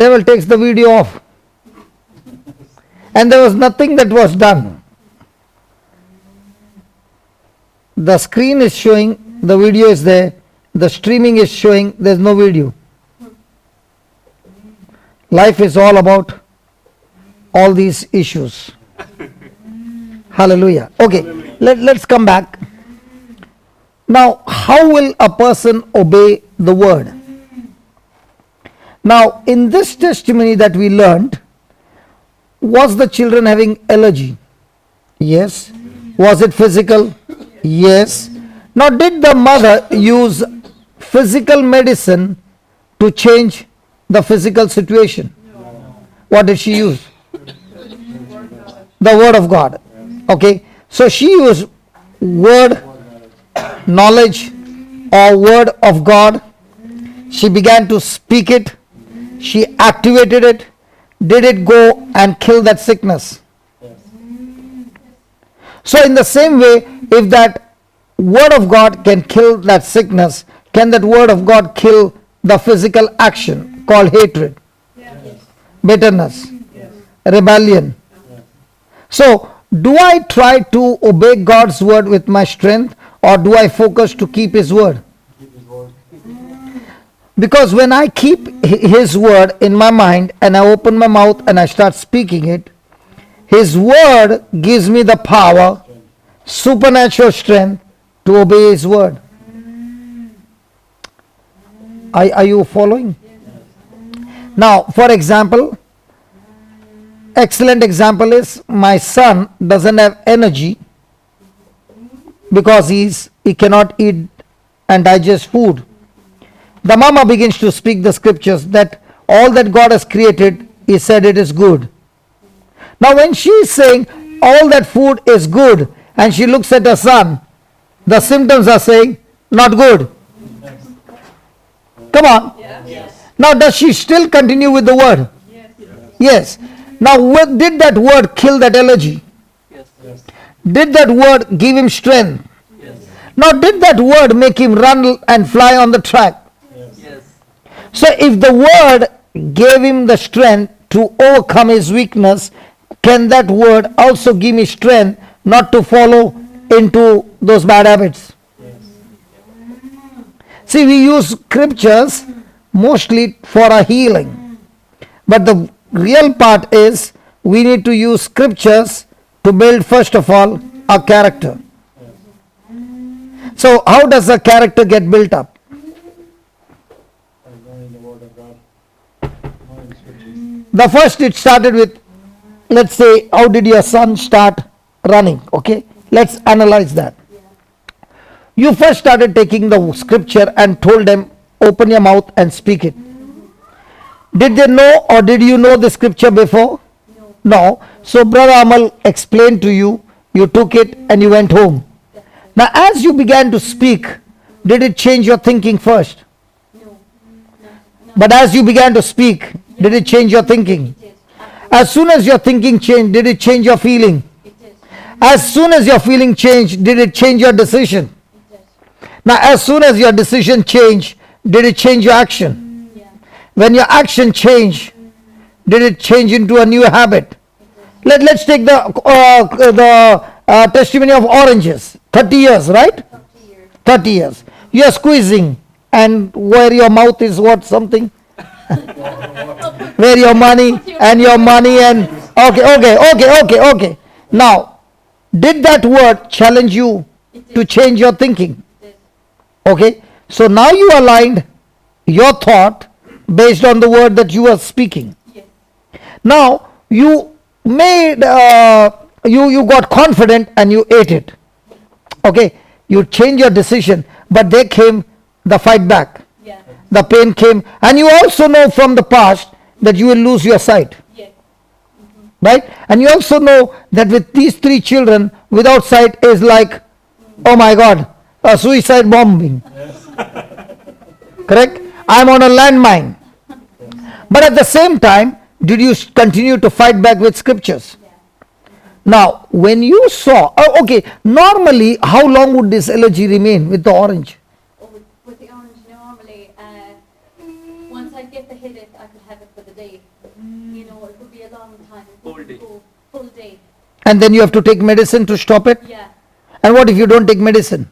devil takes the video off. And there was nothing that was done. The screen is showing, the video is there, the streaming is showing, there's no video. Life is all about all these issues. Hallelujah. Okay, let's come back. Now, how will a person obey the word? Now, in this testimony that we learned, was the children having allergy? Yes. Was it physical? Yes. Now, did the mother use physical medicine to change the physical situation? What did she use? The word of God. Okay. So she used word, knowledge, or word of God. She began to speak it. She activated it. Did it go and kill that sickness? So in the same way, if that word of God can kill that sickness, can that word of God kill the physical action called hatred, bitterness, rebellion? So do I try to obey God's word with my strength, or do I focus to keep his word? Because when I keep his word in my mind and I open my mouth and I start speaking it, his word gives me the power, supernatural strength to obey his word. Are you following? Now, for example, excellent example is my son doesn't have energy because he cannot eat and digest food. The mama begins to speak the scriptures that all that God has created, he said it is good. Now when she is saying all that food is good and she looks at her son, the symptoms are saying not good. Come on. Yes. Now does she still continue with the word? Yes. Now did that word kill that allergy? Yes. Did that word give him strength? Yes. Now did that word make him run and fly on the track? So if the word gave him the strength to overcome his weakness, can that word also give me strength not to follow into those bad habits? Yes. See, we use scriptures mostly for a healing. But the real part is we need to use scriptures to build, first of all, a character. Yes. So how does a character get built up? The first it started with, let's say, how did your son start running? Okay, let's analyze that. You first started taking the scripture and told them, open your mouth and speak it. Did they know, or did you know the scripture before? No. So Brother Amal explained to you, you took it and you went home. Now as you began to speak, did it change your thinking first? But as you began to speak, did it change your thinking? As soon as your thinking changed, did it change your feeling? As soon as your feeling changed, did it change your decision? Now, as soon as your decision changed, did it change your action? When your action changed, did it change into a new habit? Let's take the testimony of oranges. 30 years, right? 30 years. You are squeezing, and where your mouth is what something? Where your money and okay. Now, did that word challenge you to change your thinking? Okay. So now you aligned your thought based on the word that you are speaking. Now you made you got confident and you ate it. Okay. You changed your decision, but there came the fight back. The pain came, and you also know from the past that you will lose your sight. Right? And you also know that with these 3 children, without sight is like, oh my God, a suicide bombing. Correct? I'm on a landmine. But at the same time, did you continue to fight back with scriptures? Now, when you saw, okay, normally, how long would this allergy remain with the orange? With the orange, normally, once I get the headache, I could have it for the day. You know, it could be a long time. It wouldn't go full day. And then you have to take medicine to stop it? Yeah. And what if you don't take medicine?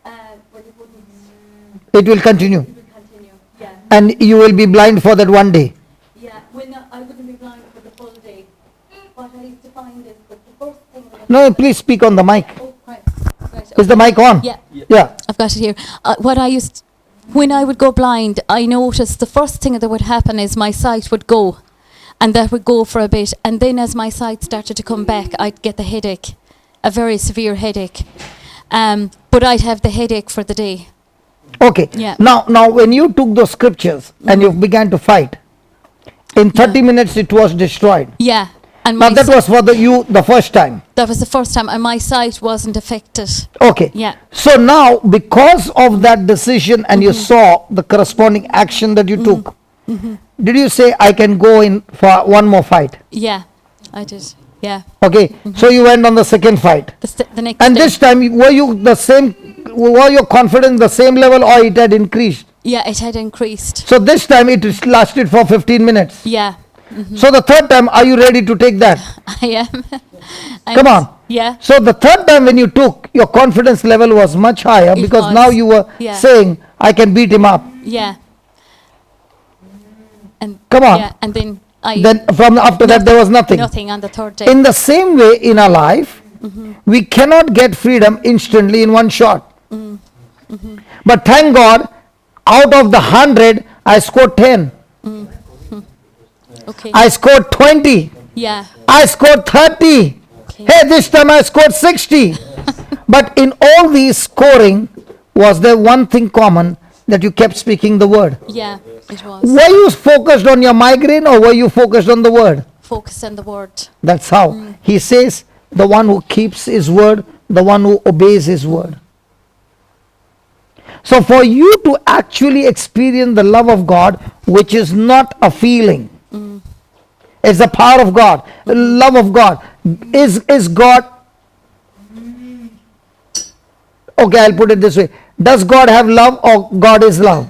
But it wouldn't. It will continue. It would continue. Yeah. And you will be blind for that one day. Yeah. When I wouldn't be blind for the full day. What I used to find is that the first thing that No, please speak on the mic. Oh, right. Is the mic on? Yeah. Yeah. I've got it here. When I would go blind, I noticed the first thing that would happen is my sight would go, and that would go for a bit, and then as my sight started to come back, I'd get the headache, a very severe headache. But I'd have the headache for the day. Okay. Yeah. Now, when you took those scriptures and you began to fight, in 30 minutes it was destroyed. Yeah. And Now my that was for you the first time. that was the first time, and my sight wasn't affected. Okay. Yeah. So now, because of that decision and you saw the corresponding action that you took, did you say, I can go in for one more fight? Yeah, I did. Yeah. Okay. So you went on the second fight. The next And day. this time, were your confidence the same level, or it had increased? Yeah, it had increased. So this time it lasted for 15 minutes. Yeah. So the third time, are you ready to take that? I am. Come on. Yeah. So the third time when you took, your confidence level was much higher, It because was. now you were Yeah. saying, I can beat him up. Yeah. And Come on. Yeah, and then Then from after that there was nothing. Nothing on the third day. In the same way in our life, we cannot get freedom instantly in one shot. But thank God, out of the 100, I scored 10. Okay. I scored 20. Yeah. I scored 30. Okay. Hey, this time I scored 60. But in all these scoring, was there one thing common, that you kept speaking the word? Yeah, it was. Were you focused on your migraine, or were you focused on the word? Focus on the word. That's how. He says, the one who keeps his word, the one who obeys his word. So for you to actually experience the love of God, which is not a feeling, it's the power of God, the love of God. Is God, okay, I'll put it this way. Does God have love, or God is love?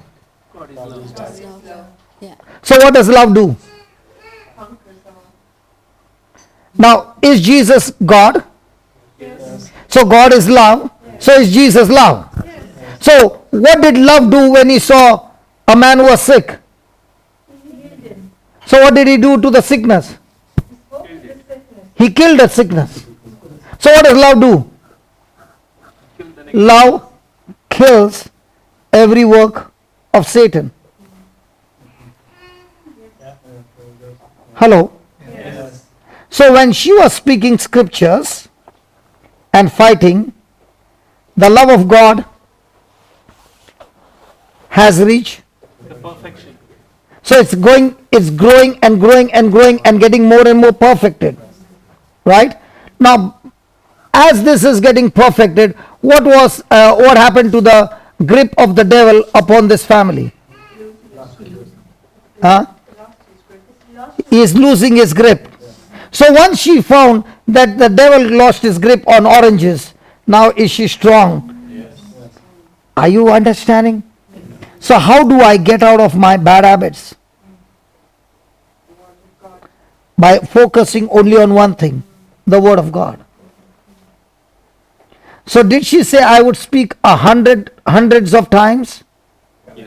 Yeah. So what does love do? Now, is Jesus God? Yes. So God is love. So is Jesus love. So what did love do when he saw a man who was sick? So what did he do to the sickness? He killed the sickness. So what does love do? Love kills every work of Satan. Hello? Yes. So when she was speaking scriptures and fighting, the love of God has reached. The perfection. So it's growing and growing and growing and getting more and more perfected. Right? Now, as this is getting perfected, what happened to the grip of the devil upon this family? He is losing his grip. So once she found that the devil lost his grip on oranges, now is she strong? Yes. Are you understanding? So how do I get out of my bad habits? By focusing only on one thing, the word of God. So did she say I would speak hundreds of times?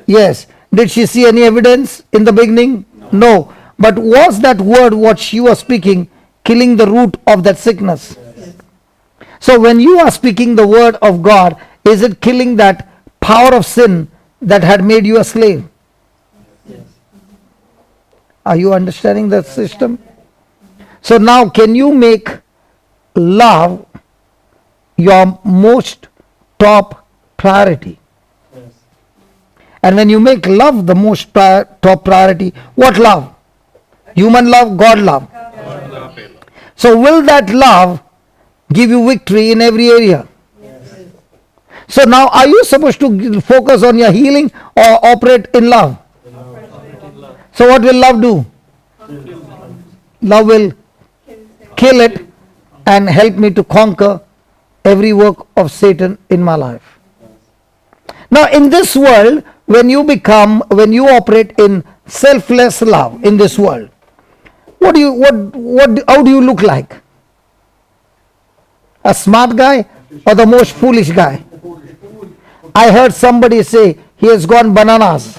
Yes. Did she see any evidence in the beginning? No. But was that word what she was speaking killing the root of that sickness? Yes. So when you are speaking the word of God, is it killing that power of sin that had made you a slave? Yes. Are you understanding the system? So now can you make love your most top priority? Yes. And when you make love the most top priority, what love? Human love, God love. So will that love give you victory in every area? Yes. So now are you supposed to focus on your healing or operate in love? So what will love do? Love will kill it and help me to conquer every work of Satan in my life. Now in this world, when you operate in selfless love in this world, how do you look like? A smart guy or the most foolish guy? I heard somebody say he has gone bananas.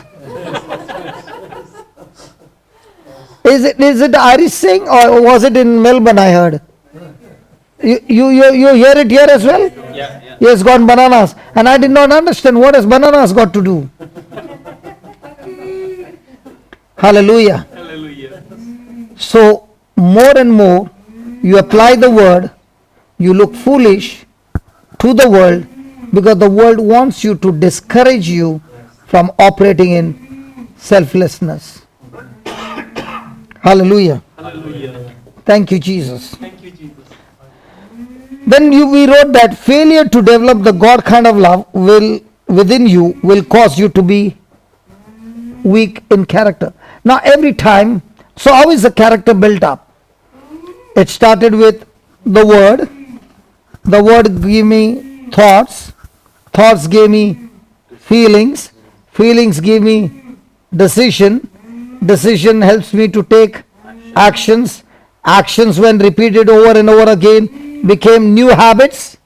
Is it Irish saying or was it in Melbourne? I heard. You hear it here as well? Yeah. He has gone bananas, and I did not understand what has bananas got to do. Hallelujah. Hallelujah. So more and more you apply the word, you look foolish to the world, because the world wants you to discourage you from operating in selflessness. Hallelujah. Hallelujah. Thank you, Jesus. Thank you, Jesus. Then we wrote that failure to develop the God kind of love within you will cause you to be weak in character. Now every time, so how is the character built up? It started with the word. The word gave me thoughts. Thoughts gave me feelings. Feelings gave me decision. Decision helps me to take actions. Actions, when repeated over and over again, became new habits.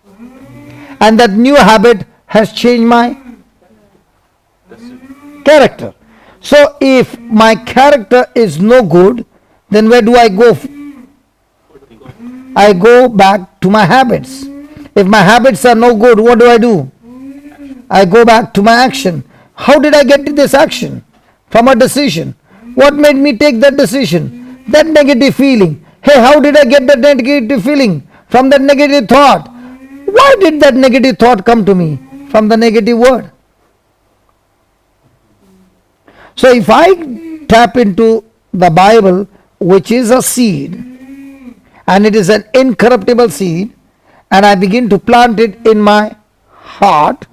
And that new habit has changed my character. So if my character is no good, then where do I go? I go back to my habits. If my habits are no good, what do? I go back to my action. How did I get to this action? From a decision. What made me take that decision? That negative feeling. Hey, how did I get that negative feeling? From that negative thought. Why did that negative thought come to me? From the negative word. So if I tap into the Bible, which is a seed, and it is an incorruptible seed, and I begin to plant it in my heart,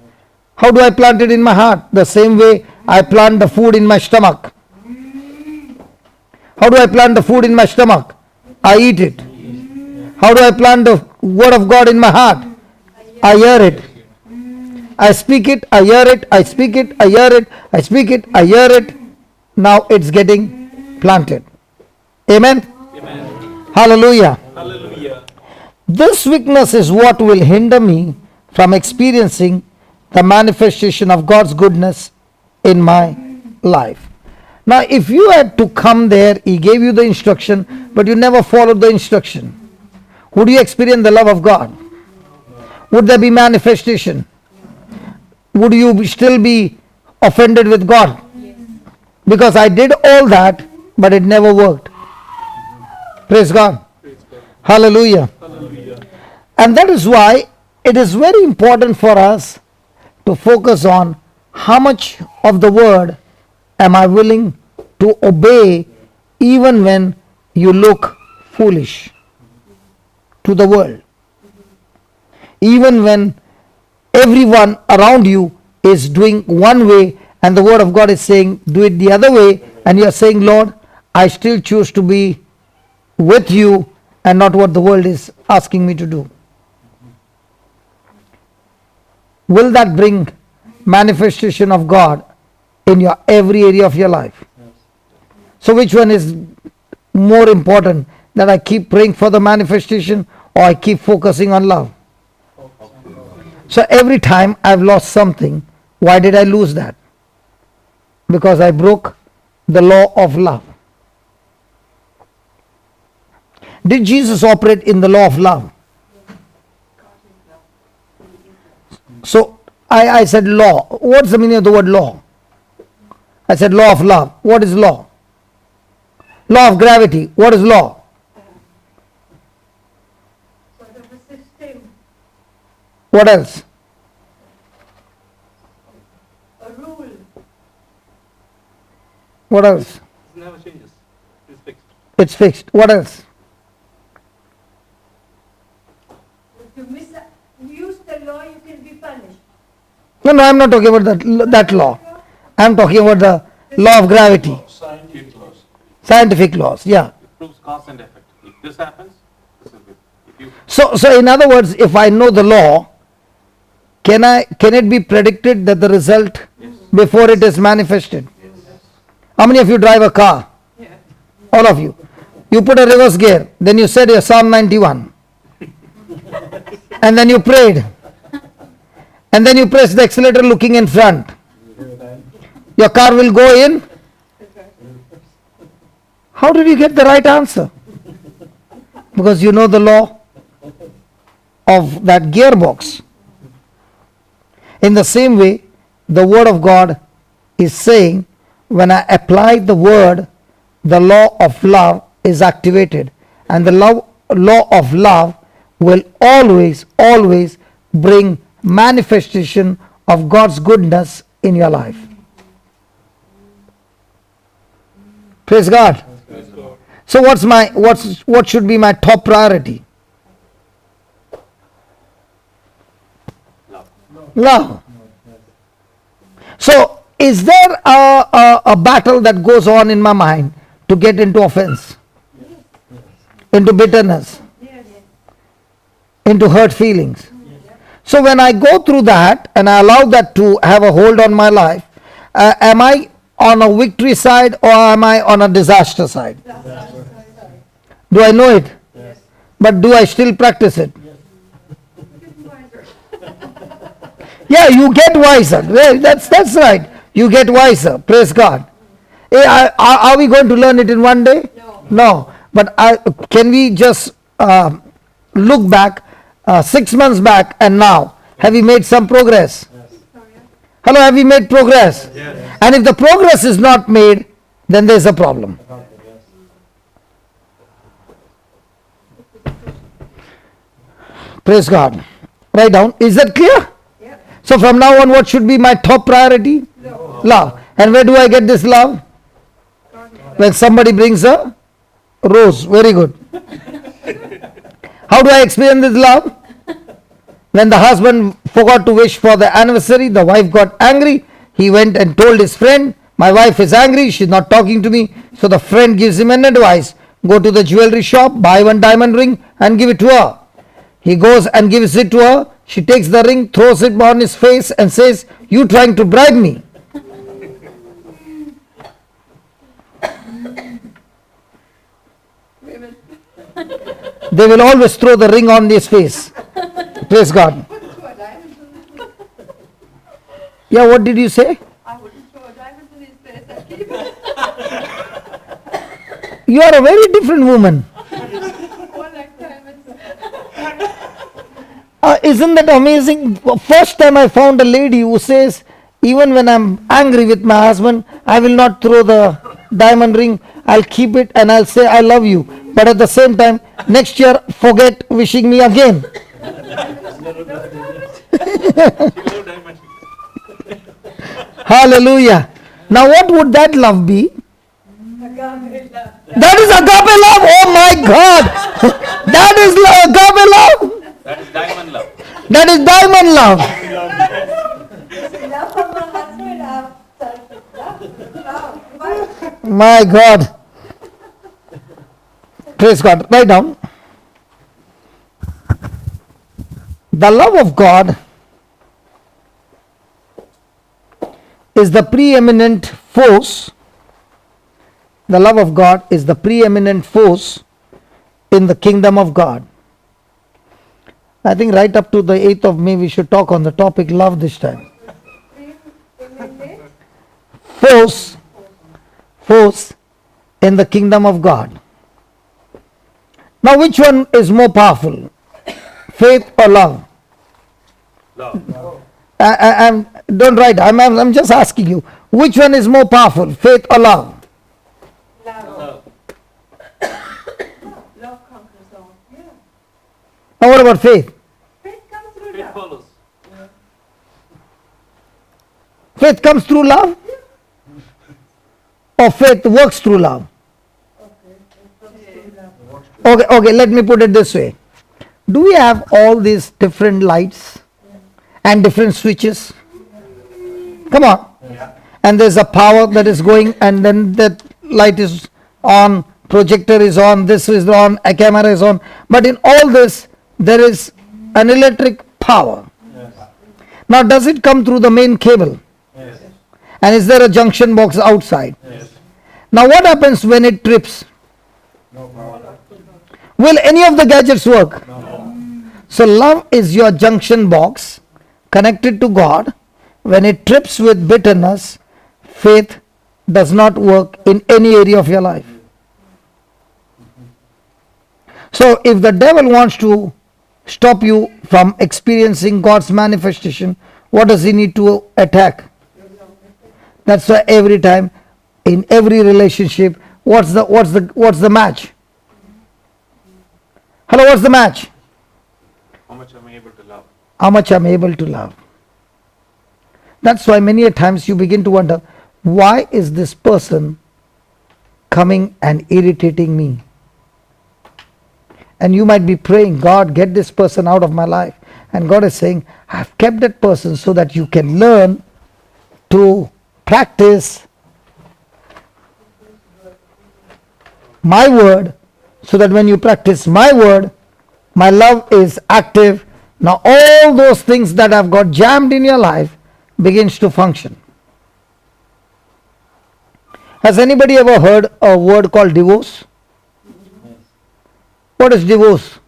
how do I plant it in my heart? The same way I plant the food in my stomach. How do I plant the food in my stomach? I eat it. How do I plant the word of God in my heart? I hear it. I speak it, I hear it, I speak it, I hear it, I speak it, I hear it. Now it's getting planted. Amen? Amen. Hallelujah. Hallelujah. This weakness is what will hinder me from experiencing the manifestation of God's goodness in my life. Now, if you had to come there, He gave you the instruction, but you never followed the instruction, would you experience the love of God? Would there be manifestation? Would you still be offended with God? Because I did all that, but it never worked. Praise God. Hallelujah. Hallelujah. And that is why it is very important for us to focus on how much of the word am I willing to obey, even when you look foolish to the world. Even when everyone around you is doing one way and the word of God is saying do it the other way, and you are saying, Lord, I still choose to be with you and not what the world is asking me to do. Will that bring manifestation of God in your every area of your life? So which one is more important, that I keep praying for the manifestation or I keep focusing on love? So every time I've lost something, why did I lose that? Because I broke the law of love. Did Jesus operate in the law of love? So I said law. What's the meaning of the word law? I said law of love. What is law? Law of gravity. What is law? Sort of a system, What else? a rule. What else? It never changes. It's fixed. It's fixed. What else? If you misuse the law, you can be punished. No, I'm not talking about that law. I'm talking about the law of gravity. Scientific laws. Scientific laws, yeah. It proves cause and effect. If this happens, this is good. If you So in other words, if I know the law, can it be predicted that the result yes. before it is manifested. How many of you drive a car? All of you. You put a reverse gear, then you said your Psalm 91. And then you prayed. And then you press the accelerator looking in front. Your car will go in. How did you get the right answer? Because you know the law of that gearbox. In the same way, the word of God is saying, when I apply the word, the law of love is activated, and the law of love will always bring manifestation of God's goodness in your life. Praise God. So what should be my top priority? Love. So is there a battle that goes on in my mind to get into offense, into bitterness, into hurt feelings? So when I go through that and I allow that to have a hold on my life, am I on a victory side or am I on a disaster side? Do I know it? But do I still practice it? Yeah, you get wiser. That's right. You get wiser. Praise God. Are we going to learn it in one day? No. But can we just look back 6 months back and now? Have we made some progress? Hello, have we made progress? Yes. And if the progress is not made, then there's a problem. Praise God. Write down. Is that clear? Yeah. So from now on, what should be my top priority? Love. And where do I get this love? When somebody brings a rose. Very good. How do I experience this love? When the husband forgot to wish for the anniversary, the wife got angry. He went and told his friend, my wife is angry, she's not talking to me. So the friend gives him an advice. Go to the jewelry shop, buy one diamond ring and give it to her. He goes and gives it to her. She takes the ring, throws it on his face and says, you trying to bribe me? They will always throw the ring on his face. Praise God. Yeah, what did you say? I wouldn't throw a diamond in his face and keep it. You are a very different woman. More like diamonds. Isn't that amazing? First time I found a lady who says, even when I'm angry with my husband, I will not throw the diamond ring. I'll keep it and I'll say I love you. But at the same time, next year, forget wishing me again. Hallelujah. Now what would that love be? That is agape love. Oh my God. That is agape love. That is diamond love. That is diamond love. Love from my husband, love. My God. Praise God. Write down. The love of God is the preeminent force. The love of God is the preeminent force in the kingdom of God. I think right up to the 8th of May we should talk on the topic love this time. Force in the kingdom of God. Now which one is more powerful? Faith or love? Love. Don't write. I'm just asking you. Which one is more powerful? Faith or love? Love. Love conquers all. Yeah. Now what about faith? Faith comes through Faith love. follows. Faith comes through love? Or faith works through love? Okay, let me put it this way. Do we have all these different lights and different switches? Come on. And there's a power that is going and then that light is on, projector is on, this is on, a camera is on. But in all this, there is an electric power. Now, does it come through the main cable? And is there a junction box outside? Yes. Now what happens when it trips? Will any of the gadgets work? So love is your junction box connected to God. When it trips with bitterness, faith does not work in any area of your life. So if the devil wants to stop you from experiencing God's manifestation, what does he need to attack? That's why every time, in every relationship, what's the match? Hello, what's the match? How much am I able to love? How much I'm able to love. That's why many a times you begin to wonder, why is this person coming and irritating me? And you might be praying, God, get this person out of my life. And God is saying, I've kept that person so that you can learn to practice my word, so that when you practice my word, my love is active. Now all those things that have got jammed in your life begins to function. Has anybody ever heard a word called divorce? What is divorce?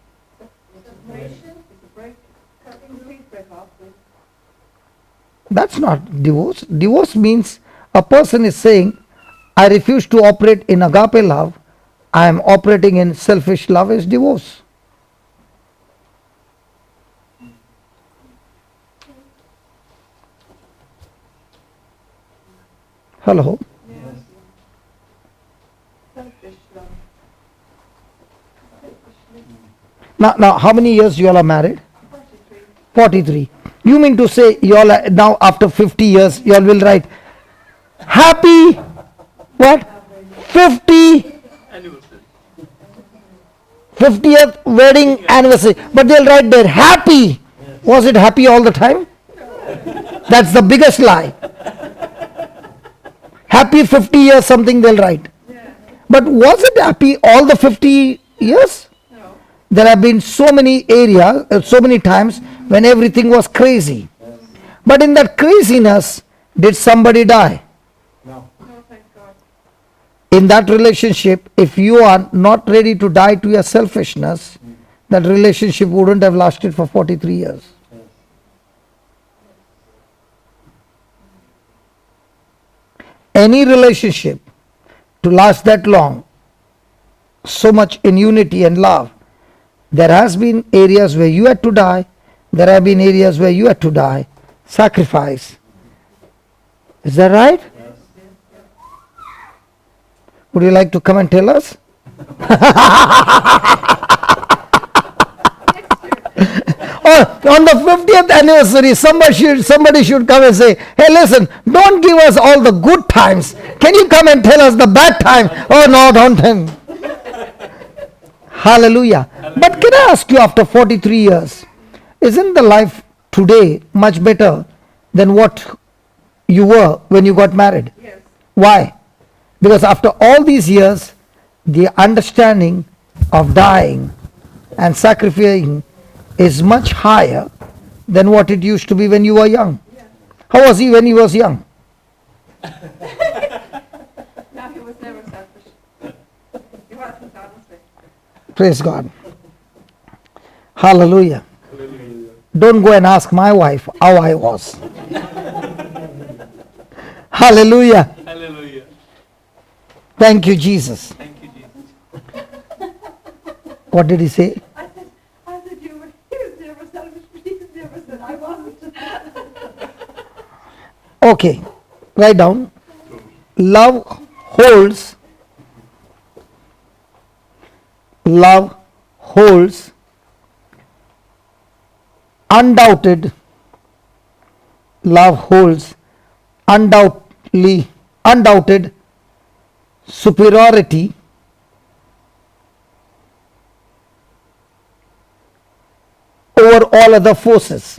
That's not divorce. Divorce means a person is saying, I refuse to operate in agape love. I am operating in selfish love. Is divorce. Hello. Now, how many years you all are married? 43. You mean to say you all are now after 50 years you all will write happy what? 50th wedding anniversary. But they'll write there happy. Was it happy all the time? That's the biggest lie. Happy 50 years something they'll write. But was it happy all the 50 years? There have been so many areas, so many times when everything was crazy. But in that craziness, did somebody die? No. In that relationship, if you are not ready to die to your selfishness, that relationship wouldn't have lasted for 43 years. Any relationship to last that long, so much in unity and love, there has been areas where you had to die, there have been areas where you had to die, sacrifice. Is that right? Would you like to come and tell us? Or on the 50th anniversary, somebody should come and say, hey listen, don't give us all the good times. Can you come and tell us the bad time? Oh no, don't. Hallelujah. But can I ask you, after 43 years, isn't the life today much better than what you were when you got married? Yes. Why? Because after all these years, the understanding of dying and sacrificing is much higher than what it used to be when you were young. Yeah. How was he when he was young? No, he was never selfish. He wasn't, honestly. Praise God. Hallelujah. Don't go and ask my wife how I was. Hallelujah. Hallelujah. Thank you, Jesus. Thank you, Jesus. What did he say? I said he was never selfish, but he never said I wasn't. Okay, write down. Love holds undoubted undoubted superiority over all other forces.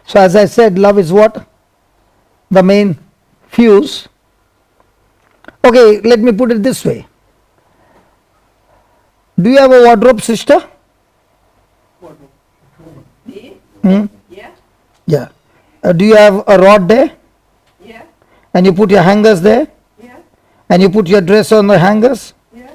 So as I said, love is what? The main fuse. Okay, let me put it this way. Do you have a wardrobe, sister? Hmm? Yeah, Yeah. Do you have a rod there? yeah, And you put your hangers there? yeah, And you put your dress on the hangers? yeah.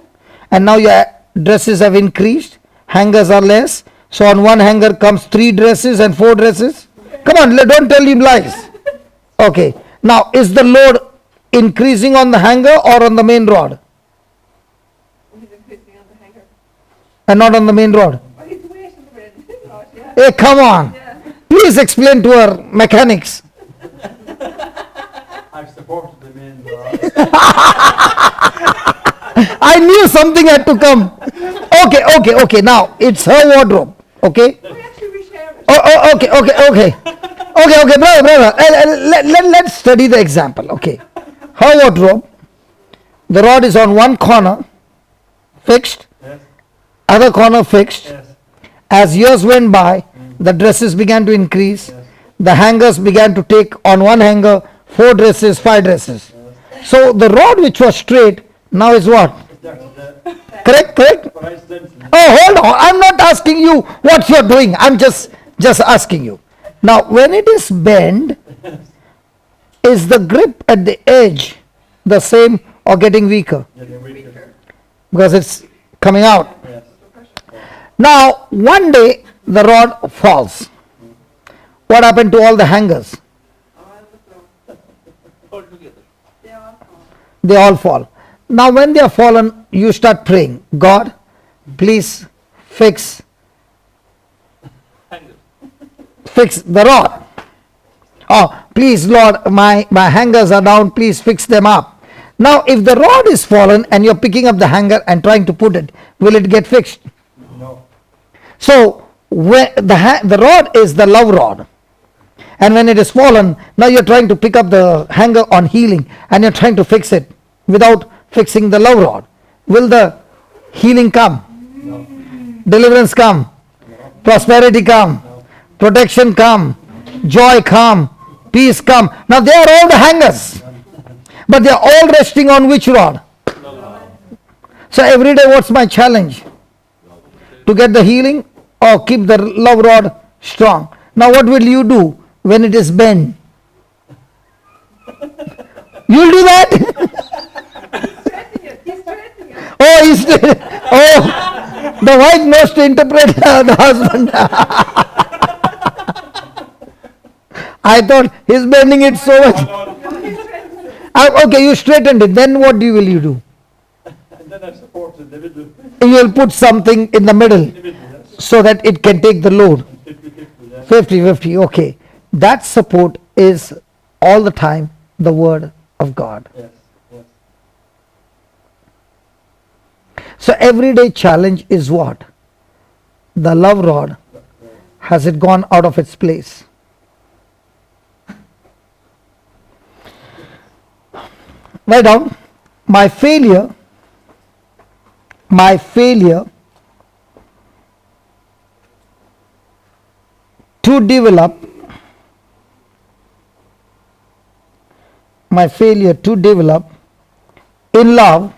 And now your dresses have increased, hangers are less. So on one hanger comes 3 dresses and 4 dresses. Come on, don't tell him lies. Okay. Now, is the load increasing on the hanger or on the main rod? He's increasing on the hanger. And not on the main rod? Oh, he's waiting for it. Oh, yeah. Hey, come on. Yeah. Please explain to our mechanics. I've supported the main rod. I knew something had to come. Okay. Now, it's her wardrobe. Okay? We actually share it. Okay, brother. Let's study the example. Okay. Her wardrobe, the rod is on one corner, fixed, Yes, other corner fixed. yes, As years went by, the dresses began to increase. yes. The hangers began to take on one hanger 4 dresses, 5 dresses. So the rod which was straight now is what? That's the Correct? price density. Oh, hold on. I'm not asking you what you're doing. I'm just asking you. Now, when it is bent, is the grip at the edge the same or getting weaker? Getting weaker. Because it's coming out. Yes. Now, one day the rod falls. What happened to all the hangers? All together. They all fall. They all fall. Now, when they are fallen, you start praying, God, please fix Hanger. the rod. Oh, please, Lord, my hangers are down, please fix them up. Now, if the rod is fallen and you're picking up the hanger and trying to put it, will it get fixed? No. So, when the rod is the love rod. And when it is fallen, now you're trying to pick up the hanger on healing and you're trying to fix it without fixing the love rod. Will the healing come? No. Deliverance come? Prosperity come? Protection come? Joy come? Peace come? Now they are all the hangers. But they are all resting on which rod? So every day what's my challenge? To get the healing or keep the love rod strong. Now what will you do when it is bent? You'll do that? Threatening it. He's threatening it. Oh, the wife knows to interpret the husband. I thought he's bending it so much. No, he's threatening it. Okay, you straightened it. Then what will you do? And then I supported the middle. You will put something in the middle The middle, yes. so that it can take the load. 50-50, yes. 50-50, okay. That support is all the time the word of God. Yes, yes. So everyday challenge is what? The love rod. Has it gone out of its place? Write down. My failure to develop in love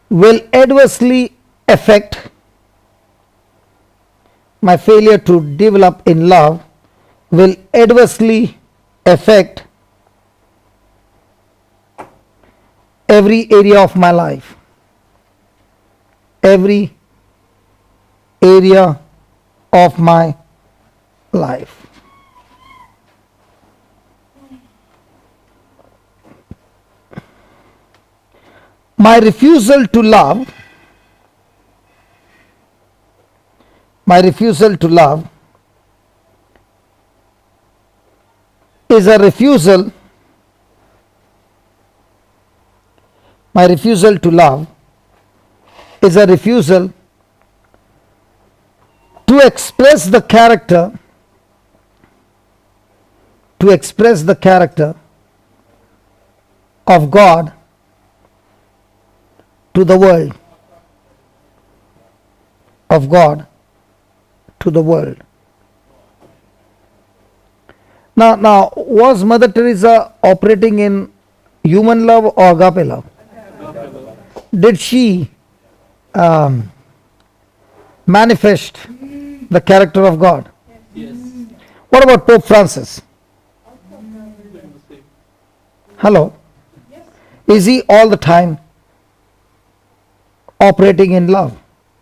will adversely affect my failure to develop in love will adversely affect every area of my life. Every area of my life. My refusal to love is a refusal. My refusal to love is a refusal to express the character of God to the world. Of God to the world. Now, was Mother Teresa operating in human love or agape love? Did she manifest the character of God. Yes. What about Pope Francis? Hello? Is he all the time operating in love?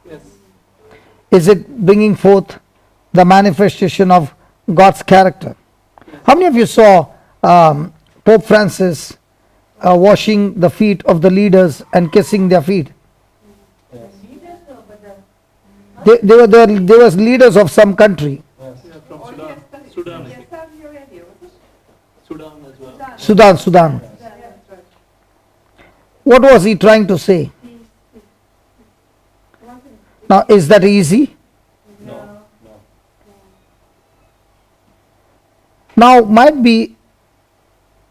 Yes. Is it bringing forth the manifestation of God's character? How many of you saw Pope Francis washing the feet of the leaders and kissing their feet? They were leaders of some country. Yeah, from Sudan. Sudan, I think. Saudi Arabia, was it? Sudan as well. Sudan. What was he trying to say? Now, is that easy? No. Now, might be,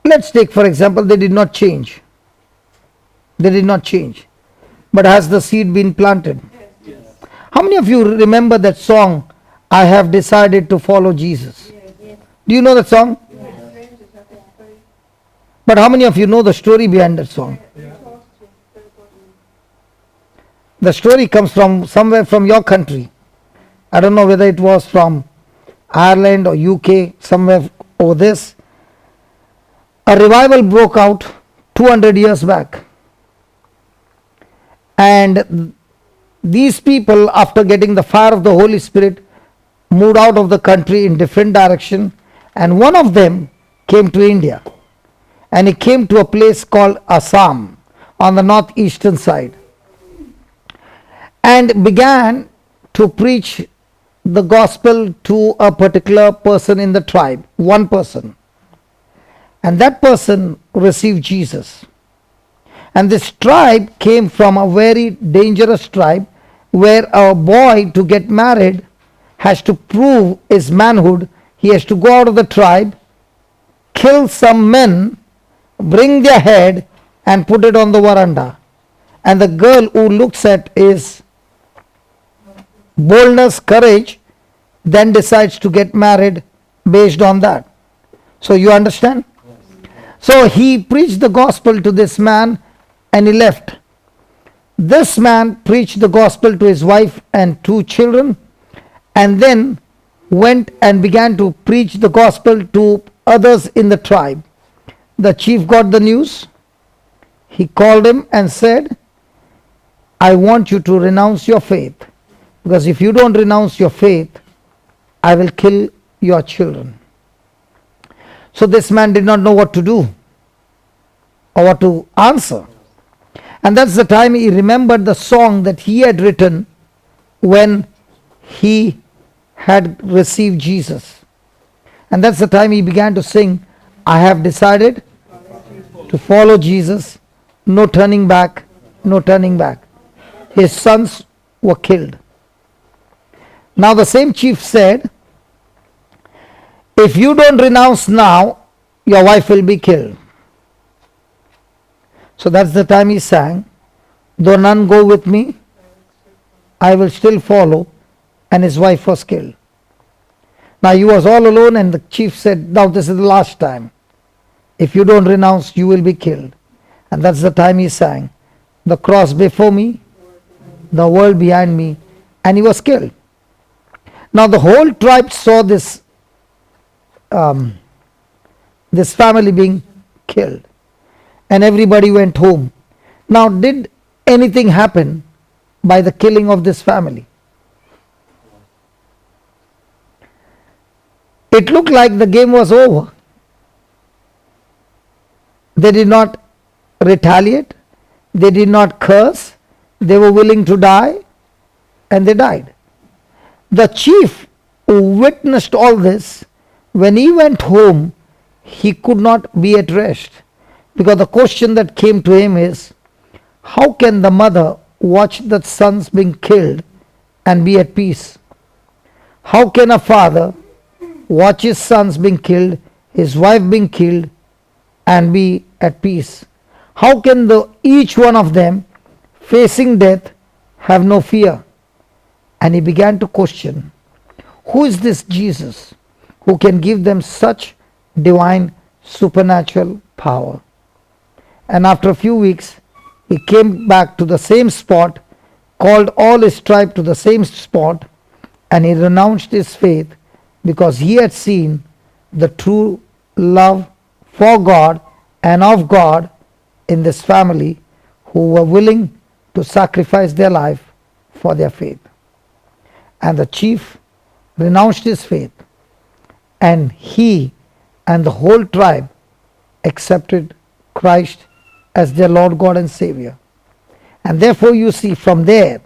let's take for example, they did not change. They did not change. But has the seed been planted? Yes. How many of you remember that song, I have decided to follow Jesus? Do you know that song? But how many of you know the story behind that song? The story comes from somewhere from your country. I don't know whether it was from Ireland or UK, somewhere over this. A revival broke out 200 years back. And these people, after getting the fire of the Holy Spirit, moved out of the country in different direction. And one of them came to India. And he came to a place called Assam on the northeastern side. And began to preach the gospel to a particular person in the tribe, one person. And that person received Jesus. And this tribe came from a very dangerous tribe where a boy to get married has to prove his manhood. He has to go out of the tribe, kill some men, bring their head and put it on the veranda. And the girl who looks at his boldness, courage, then decides to get married based on that. So you understand? So he preached the gospel to this man and he left. This man preached the gospel to his wife and 2 children and then went and began to preach the gospel to others in the tribe. The chief got the news. He called him and said, I want you to renounce your faith. Because if you don't renounce your faith, I will kill your children. So this man did not know what to do or what to answer. And that's the time he remembered the song that he had written when he had received Jesus. And that's the time he began to sing, I have decided to follow Jesus, no turning back, no turning back. His sons were killed. Now the same chief said, if you don't renounce now, your wife will be killed. So that's the time he sang, though none go with me, I will still follow, and his wife was killed. Now he was all alone and the chief said, now this is the last time. If you don't renounce, you will be killed. And that's the time he sang, the cross before me, the world behind me, and he was killed. Now the whole tribe saw this this family being killed and everybody went home. Now did anything happen by the killing of this family? It looked like the game was over. They did not retaliate, they did not curse, they were willing to die and they died. The chief who witnessed all this, when he went home, he could not be at rest. Because the question that came to him is, how can the mother watch the sons being killed and be at peace? How can a father watch his sons being killed, his wife being killed, and be at peace? How can each one of them facing death have no fear? And he began to question, who is this Jesus who can give them such divine supernatural power? And after a few weeks, he came back to the same spot called all his tribe to the same spot, and he renounced his faith because he had seen the true love for God and of God in this family, who were willing to sacrifice their life for their faith. And the chief renounced his faith, and he and the whole tribe accepted Christ as their Lord God and Savior. And therefore you see, from there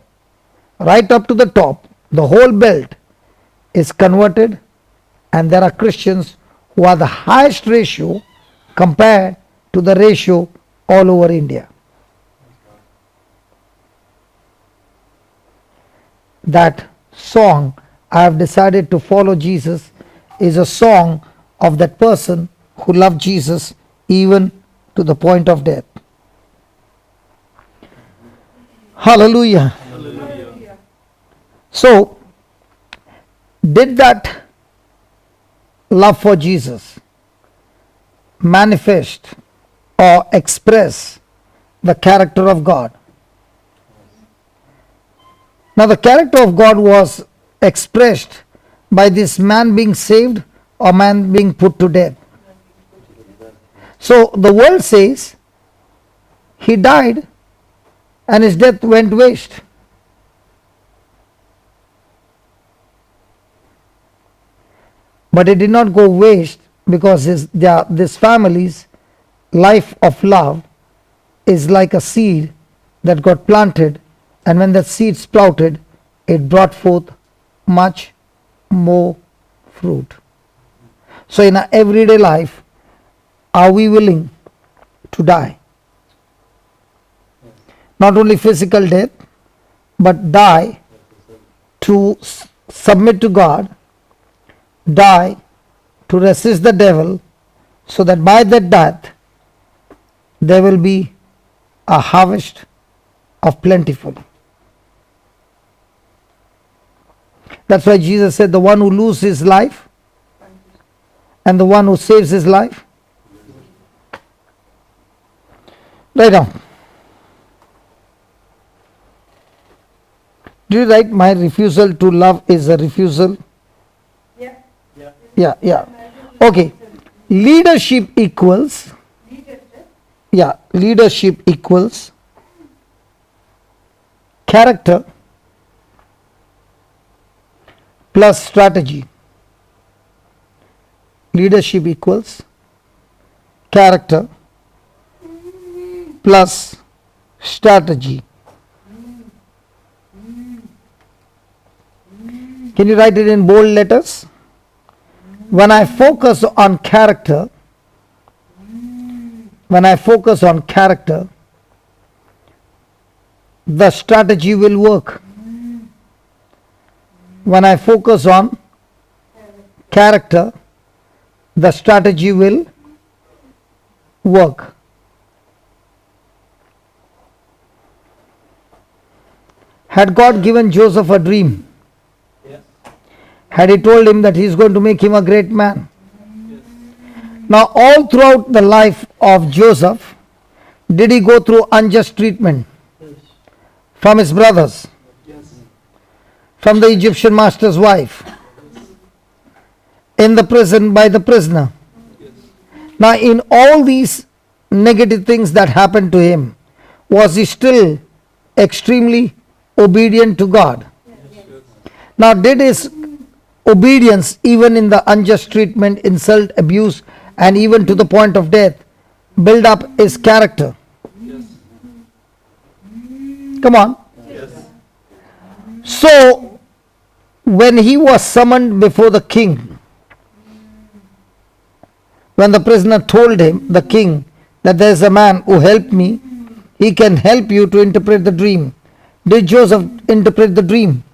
right up to the top, the whole belt is converted, and there are Christians who are the highest ratio compared to the ratio all over India. That song, I have decided to follow Jesus, is a song of that person who loved Jesus even to the point of death. Hallelujah. Hallelujah. So, did that love for Jesus manifest or express the character of God? Now, the character of God was expressed by this man being saved or man being put to death. So, the world says he died and his death went waste. But it did not go waste, because this family's life of love is like a seed that got planted, and when that seed sprouted, it brought forth much more fruit. So in our everyday life, are we willing to die? Not only physical death, but die to submit to God, die to resist the devil, so that by that death there will be a harvest of plentiful. That's why Jesus said, the one who loses his life and the one who saves his life. Write down. Do you write, my refusal to love is a refusal? Yeah. Okay. Leadership equals. Yeah, leadership equals character plus strategy. Leadership equals character plus strategy. Can you write it in bold letters? When I focus on character, the strategy will work. When I focus on character, the strategy will work. Had God given Joseph a dream? Had he told him that he is going to make him a great man? Now, all throughout the life of Joseph, did he go through unjust treatment from his brothers, from the Egyptian master's wife, in the prison by the prisoner? Now, in all these negative things that happened to him, was he still extremely obedient to God? Now, did his obedience, even in the unjust treatment, insult, abuse, and even to the point of death, build up his character? Come on. So, when he was summoned before the king, when the prisoner told him, the king, that there is a man who helped me, he can help you to interpret the dream. Did Joseph interpret the dream?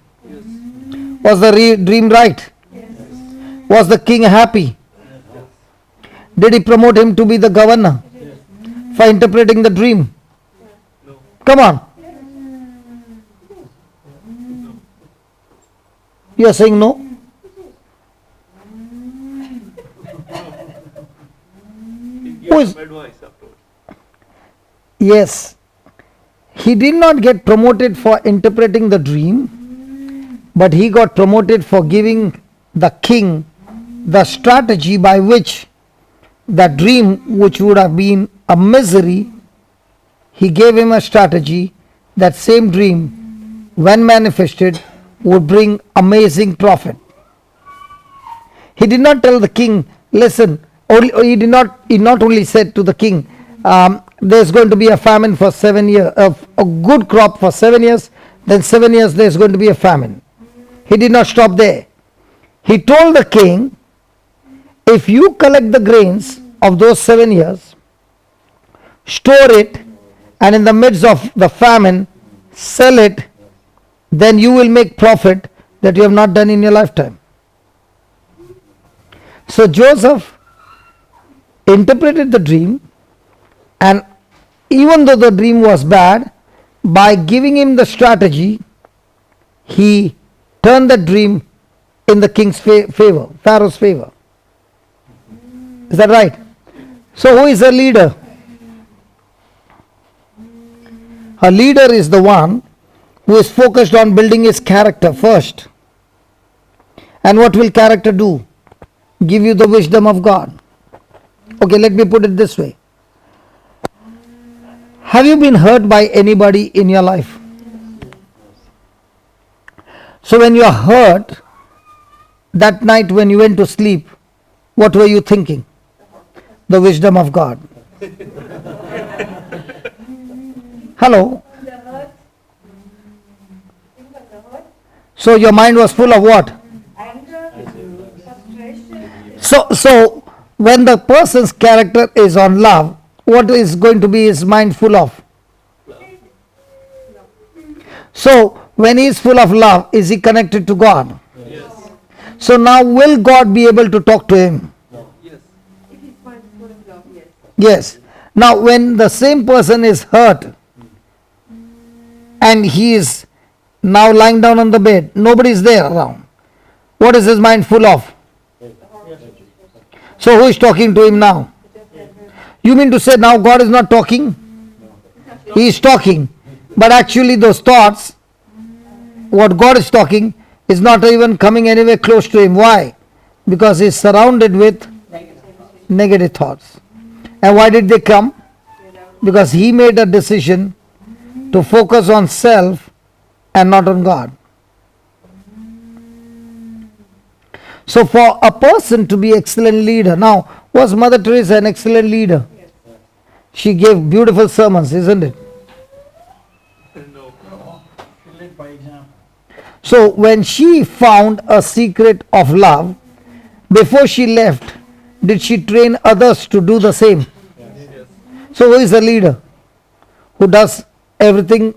Was the dream right? Was the king happy? Did he promote him to be the governor for interpreting the dream? Come on. You are saying no? Who is? Yes. he did not get promoted for interpreting the dream, but he got promoted for giving the king the strategy by which the dream, which would have been a misery, he gave him a strategy. That same dream, when manifested, would bring amazing profit. He did not tell the king, listen, he not only said to the king, there's going to be a famine for 7 years, a good crop for 7 years, then 7 years there's going to be a famine. He did not stop there. He told the king, if you collect the grains of those 7 years, store it, and in the midst of the famine, sell it, then you will make profit that you have not done in your lifetime. So Joseph interpreted the dream, and even though the dream was bad, by giving him the strategy, he turned the dream in the king's favor, Pharaoh's favor. Is that right? So who is a leader? A leader is the one who is focused on building his character first. And what will character do? Give you the wisdom of God. Okay, let me put it this way. Have you been hurt by anybody in your life? So when you are hurt, that night when you went to sleep, what were you thinking? The wisdom of God. Hello? So your mind was full of what? Anger, frustration. So when the person's character is on love, what is going to be his mind full of? So when he is full of love, is he connected to God? Yes. So now will God be able to talk to him? Yes. If his mind is full of love, yes. Yes. Now when the same person is hurt and he is now lying down on the bed, nobody is there around, what is his mind full of? So who is talking to him now? You mean to say now God is not talking? He is talking, but actually those thoughts, what God is talking, is not even coming anywhere close to him. Why? Because he is surrounded with negative thoughts. And why did they come? Because he made a decision to focus on self and not on God. So for a person to be excellent leader, now was Mother Teresa an excellent leader? She gave beautiful sermons, isn't it? No. She led by example. So when she found a secret of love, before she left, did she train others to do the same? Yes. So who is a leader? Who does everything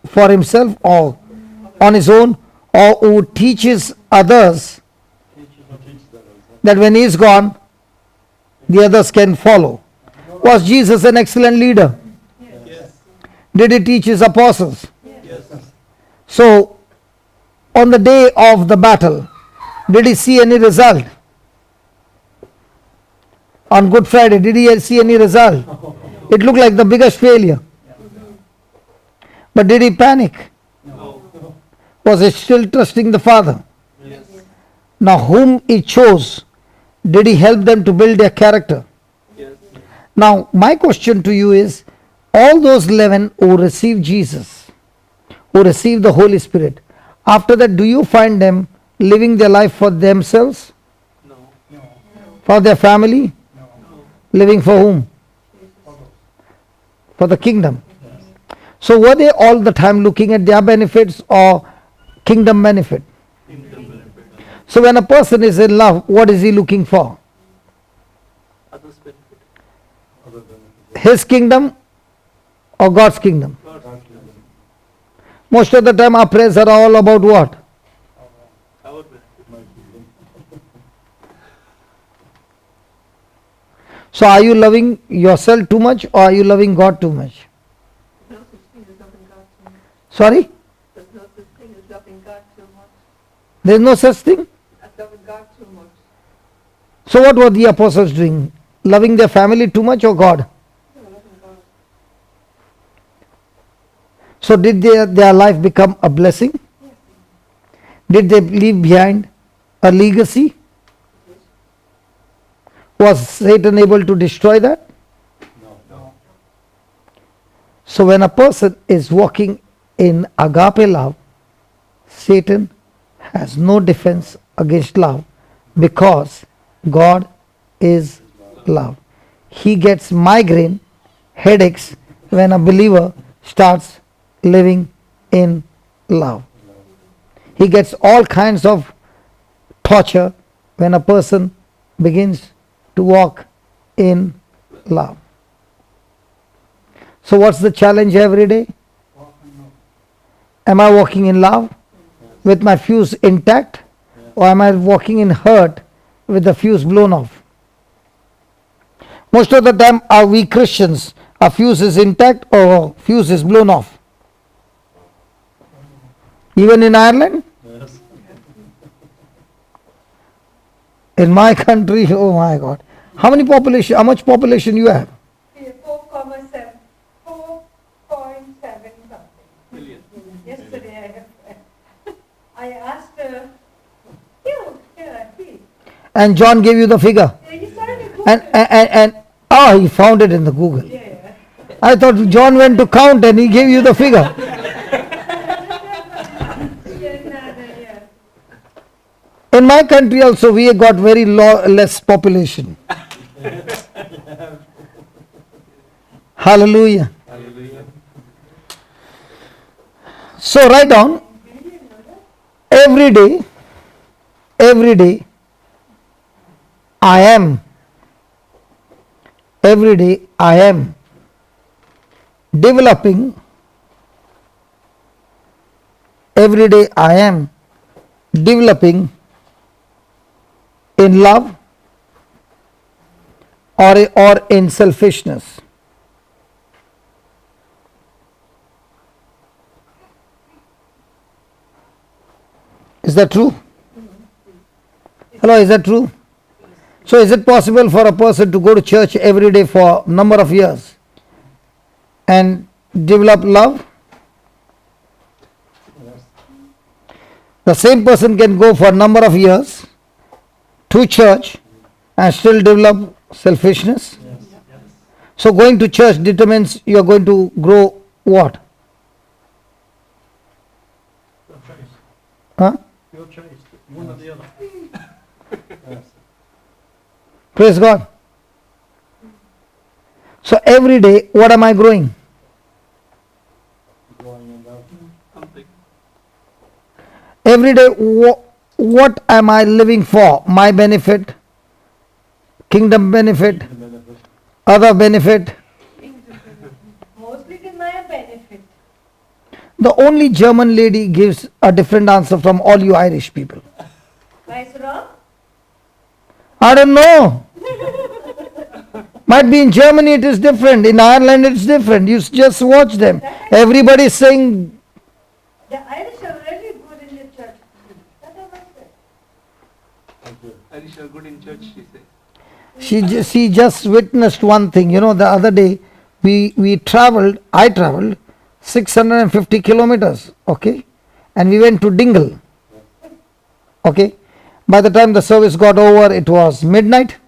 for himself or on his own, or who teaches others that when he is gone, the others can follow? Was Jesus an excellent leader? Yes. Did he teach his apostles? Yes. So on the day of the battle, did he see any result? On Good Friday, did he see any result? It looked like the biggest failure. But did he panic? No. Was he still trusting the Father? Yes. Now whom he chose, did he help them to build their character? Yes. Now my question to you is, all those 11 who received Jesus, who received the Holy Spirit, after that do you find them living their life for themselves? No. For their family? Living for whom? For the kingdom. So were they all the time looking at their benefits or kingdom benefit? So when a person is in love, what is he looking for? Others benefit. His kingdom or God's kingdom? God's kingdom. Most of the time our prayers are all about what? Our benefit. So are you loving yourself too much or are you loving God too much? No such thing as loving God too much. Sorry? There's no such thing as loving God too much. There is no such thing? As loving God too much. So what were the apostles doing? Loving their family too much or God? No, loving God. So did their life become a blessing? Did they leave behind a legacy? Was Satan able to destroy that? No. So when a person is walking in agape love, Satan has no defense against love, because God is love. He gets migraine, headaches when a believer starts living in love. He gets all kinds of torture when a person begins to walk in love. So what's the challenge every day? Am I walking in love with my fuse intact, or am I walking in hurt with the fuse blown off? Most of the time, are we Christians, our fuse is intact or fuse is blown off? Even in Ireland? In my country, oh my God. How much population you have? 4.7 something. Million. Yesterday I asked her, here, please. And John gave you the figure. He started Google. And he found it in the Google. Yeah. I thought John went to count and he gave you the figure. Yeah. In my country also, we have got very less population. Hallelujah. Hallelujah. So write down, every day, I am. Every day I am developing. Every day I am developing in love or in selfishness. Is that true? Hello, is that true? So is it possible for a person to go to church every day for a number of years and develop love? The same person can go for a number of years to church and still develop selfishness. So going to church determines you are going to grow what? Your choice. Huh? Your choice. One or the other. Praise God. So every day, what am I growing? Something. Every day, what am I living for? My benefit, kingdom benefit, other benefit. Mostly to my benefit. The only German lady gives a different answer from all you Irish people. Why is wrong? I don't know. Might be in Germany it is different. In Ireland it's different. You just watch them. Everybody is saying. The Irish are really good in the church. That I must say. Irish are good in church, she said. She just witnessed one thing. You know, the other day I traveled 650 kilometers, okay, and we went to Dingle, okay. By the time the service got over, it was midnight.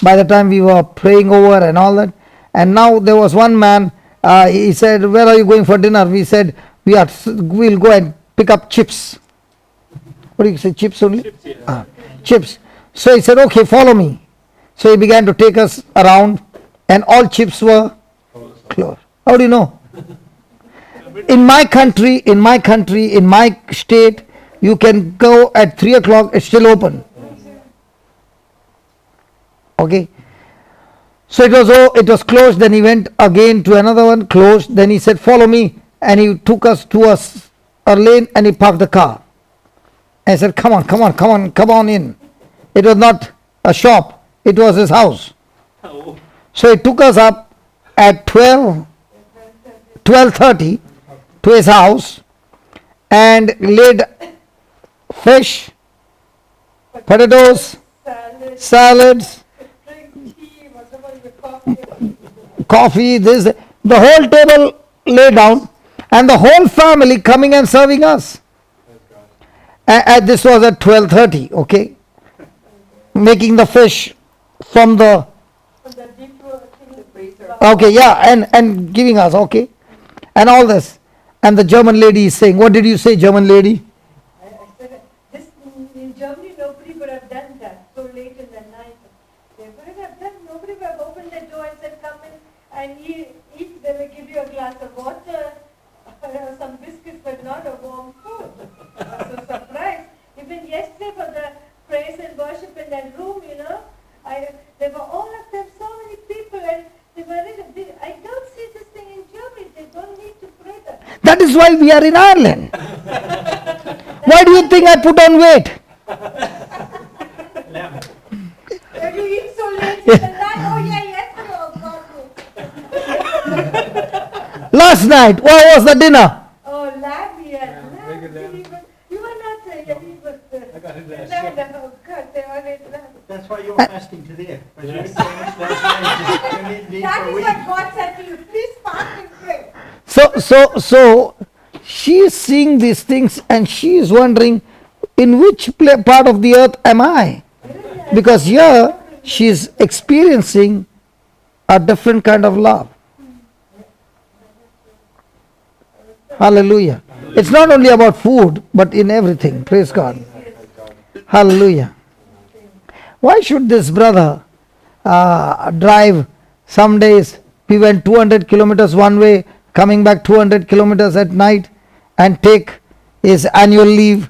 By the time we were praying over and all that, and now there was one man, he said, where are you going for dinner? We said, we'll go and pick up chips. What do you say, chips only? Chips, yeah. Chips. So he said, okay, follow me. So he began to take us around, and all chips were closed. How do you know? In my country, in my state, you can go at 3 o'clock, it's still open. Okay. So it was closed, then he went again to another one, closed, then he said, follow me, and he took us to a lane and he parked the car. And I said, come on in. It was not a shop, it was his house. Oh, So he took us up at 12:30 to his house and laid fish, potatoes, Salad, salads, drink tea, whatever you coffee. coffee, this, the whole table lay down, And the whole family coming and serving us. This was at 12:30, okay? Making the fish from the, okay, yeah, and giving us, okay? And all this. And the German lady is saying, what did you say, German lady? I said, this, in Germany, nobody would have done that so late in the night. They wouldn't have done, nobody would have opened the door and said, come in and eat. They will give you a glass of water, some biscuits, but not a warm food. I was so surprised. Even yesterday for the praise and worship in that room, there were all of them, so many people, and they were, I don't see this thing in Germany. They don't need to pray that. That is why we are in Ireland. Why do you think I put on weight? When you eat so late in the night, oh yeah, yesterday, oh God. Last night, what was the dinner? Oh, lamb, yeah, lamb. You were not saying that he was I got it last lamb. night. Oh God, they always lamb. That's why you're fasting today. Because you ate so much last night, you need to eat That for a is week. what God said to you. Please fast and pray. So she is seeing these things and she is wondering, in which part of the earth am I? Because here she is experiencing a different kind of love. Hallelujah. It's not only about food, but in everything. Praise God. Hallelujah. Why should this brother drive some days? We went 200 kilometers one way, coming back 200 kilometers at night, and take his annual leave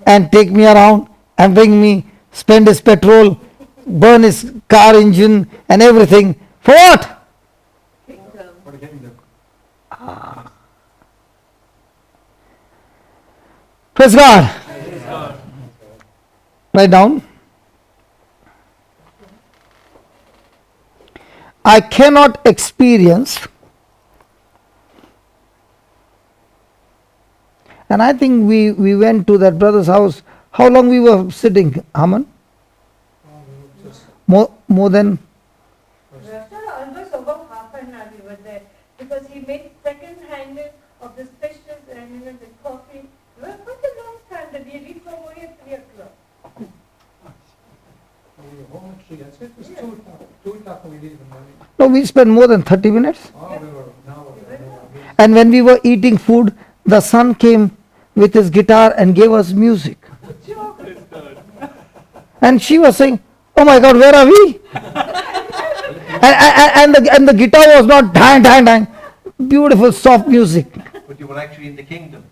and take me around and bring me, spend his petrol, burn his car engine and everything. For what? For the kingdom. Praise God. Write down. I cannot experience, and I think we went to that brother's house. How long we were sitting, Haman? More than? Almost over half an hour we were there because he made second hand of the specials and the coffee. It was quite a long time that we reached over here at 3 o'clock. We were home at 3. I said it was 2 o'clock when we leave in the morning. No, we spent more than 30 minutes. Oh, we were an hour. And when we were eating food, the son came with his guitar and gave us music. And she was saying, oh my God, where are we? and the guitar was not dang, dang, dang. Beautiful, soft music. But you were actually in the kingdom.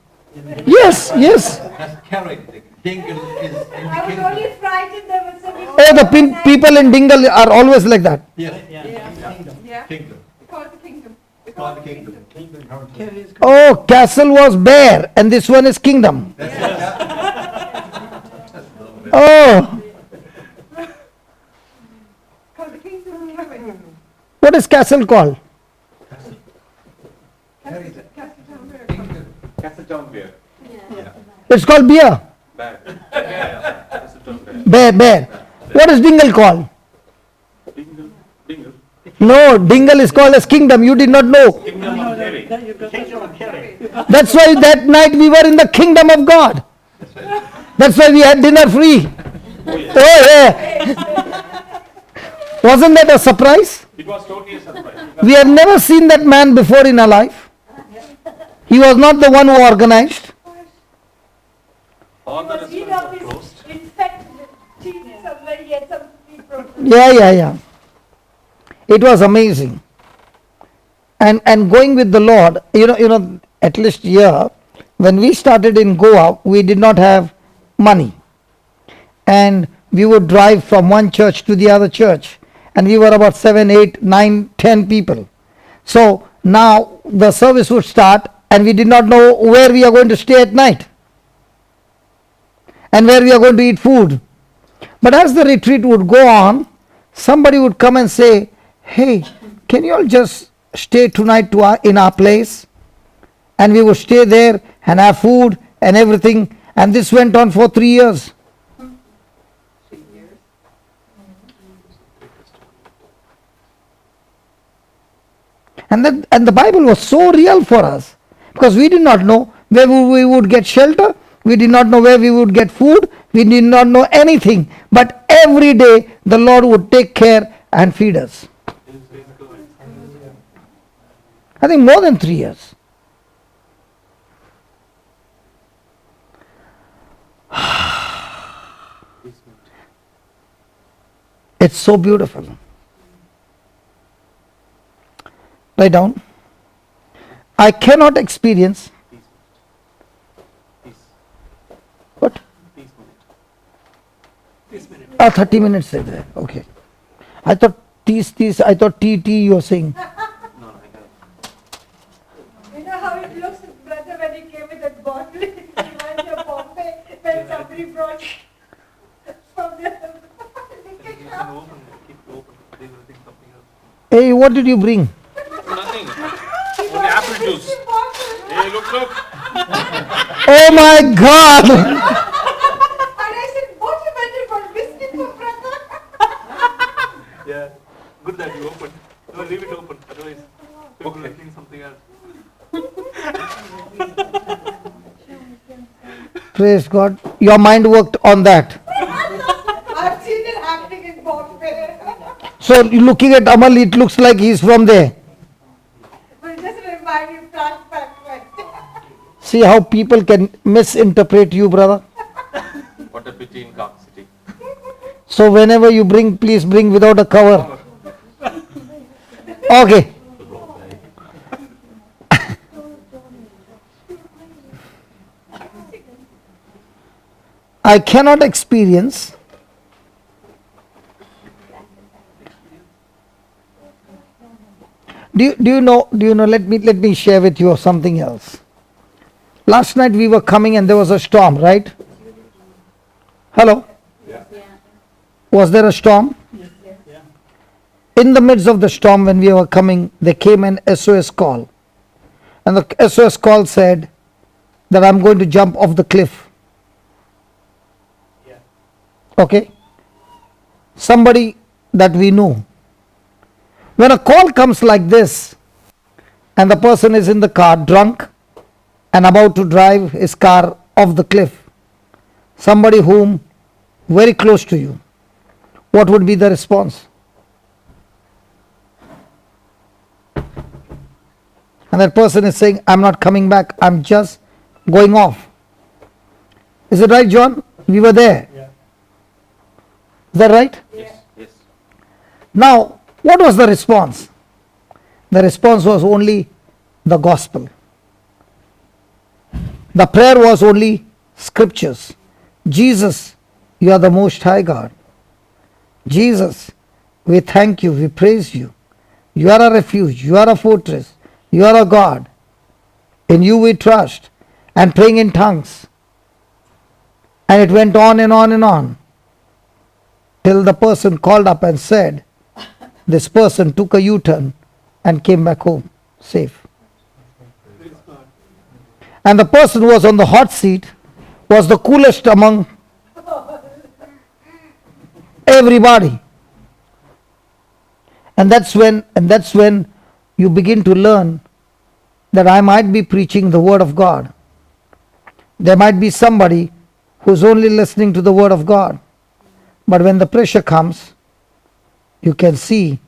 Yes, yes. That's carried. The kingdom is in the I was kingdom. only frightened there was some. Oh, the people in Dingle are always like that. Yes, Yeah. kingdom. Called the kingdom. It's called the kingdom. Oh, castle was bare and this one is kingdom. Oh, Called the kingdom. what is castle called? Castletown beer. It's called beer. Bad. Castletown beer. Bear. What is Dingle called? Dingle. Dingle. No, Dingle is called as kingdom. You did not know. Kingdom of Kerry. Kingdom of Kerry. That's why that night we were in the kingdom of God. That's why we had dinner free. Oh yeah. Wasn't that a surprise? It was totally a surprise. We have never seen that man before in our life. He was not the one who organized. All the Was he restaurants of were his closed. infected teeth somewhere, he had some people. Yeah. It was amazing. And going with the Lord, you know, at least here, when we started in Goa, we did not have money. And we would drive from one church to the other church. And we were about 7, 8, 9, 10 people. So now the service would start and we did not know where we are going to stay at night. And where we are going to eat food. But as the retreat would go on, somebody would come and say, hey, can you all just stay tonight in our place? And we would stay there and have food and everything. And this went on for 3 years. And the Bible was so real for us. Because we did not know where we would get shelter. We did not know where we would get food. We did not know anything. But every day the Lord would take care and feed us. I think more than 3 years. It's so beautiful. Write down. I cannot experience. What? 30 minutes is there. Okay. I thought I thought TT you were saying. You know how it looks, brother, when he came with that bottle? It reminds me of Bombay when somebody brought from the Hey, what did you bring? Nothing. Only apple juice. Hey, look. Oh my God! And I said, what you meant for biscuit for brother? Yeah. Good that you opened. No, leave it open. Otherwise, people will think something else. Praise God. Your mind worked on that. I've seen it happening in Bombay. So looking at Amal, it looks like he's from there. But it just remind me flashback when. See how people can misinterpret you, brother. What a pity in Cork City. So whenever you bring, please bring without a cover. Okay. I cannot experience Do you know, let me share with you something else. Last night we were coming and there was a storm, right? Hello? Yeah. Was there a storm? Yeah. In the midst of the storm when we were coming, there came an SOS call. And the SOS call said that I'm going to jump off the cliff. Yeah. Okay? Somebody that we know. When a call comes like this, and the person is in the car drunk and about to drive his car off the cliff, somebody whom very close to you, what would be the response? And that person is saying, I'm not coming back, I'm just going off. Is it right, John? We were there. Yeah. Is that right? Yes. Yes. Now, what was the response? The response was only the gospel. The prayer was only scriptures. Jesus, you are the most high God. Jesus, we thank you, we praise you. You are a refuge, you are a fortress, you are a God. In you we trust. And praying in tongues. And it went on and on and on. Till the person called up and said, this person took a U-turn and came back home safe. And the person who was on the hot seat was the coolest among everybody. And that's when you begin to learn that I might be preaching the word of God. There might be somebody who's only listening to the word of God. But when the pressure comes, you can see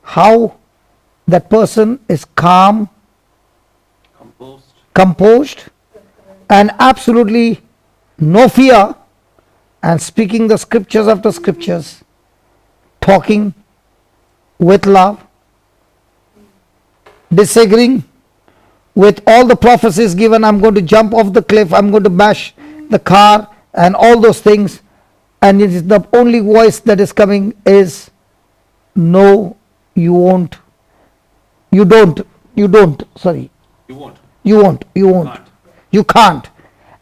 how that person is calm, composed, and absolutely no fear, and speaking the scriptures after scriptures, talking with love, disagreeing with all the prophecies given, I'm going to jump off the cliff, I'm going to bash the car, and all those things. And it is the only voice that is coming is, no, you won't. You don't. Sorry. You won't. You won't. Can't. You can't.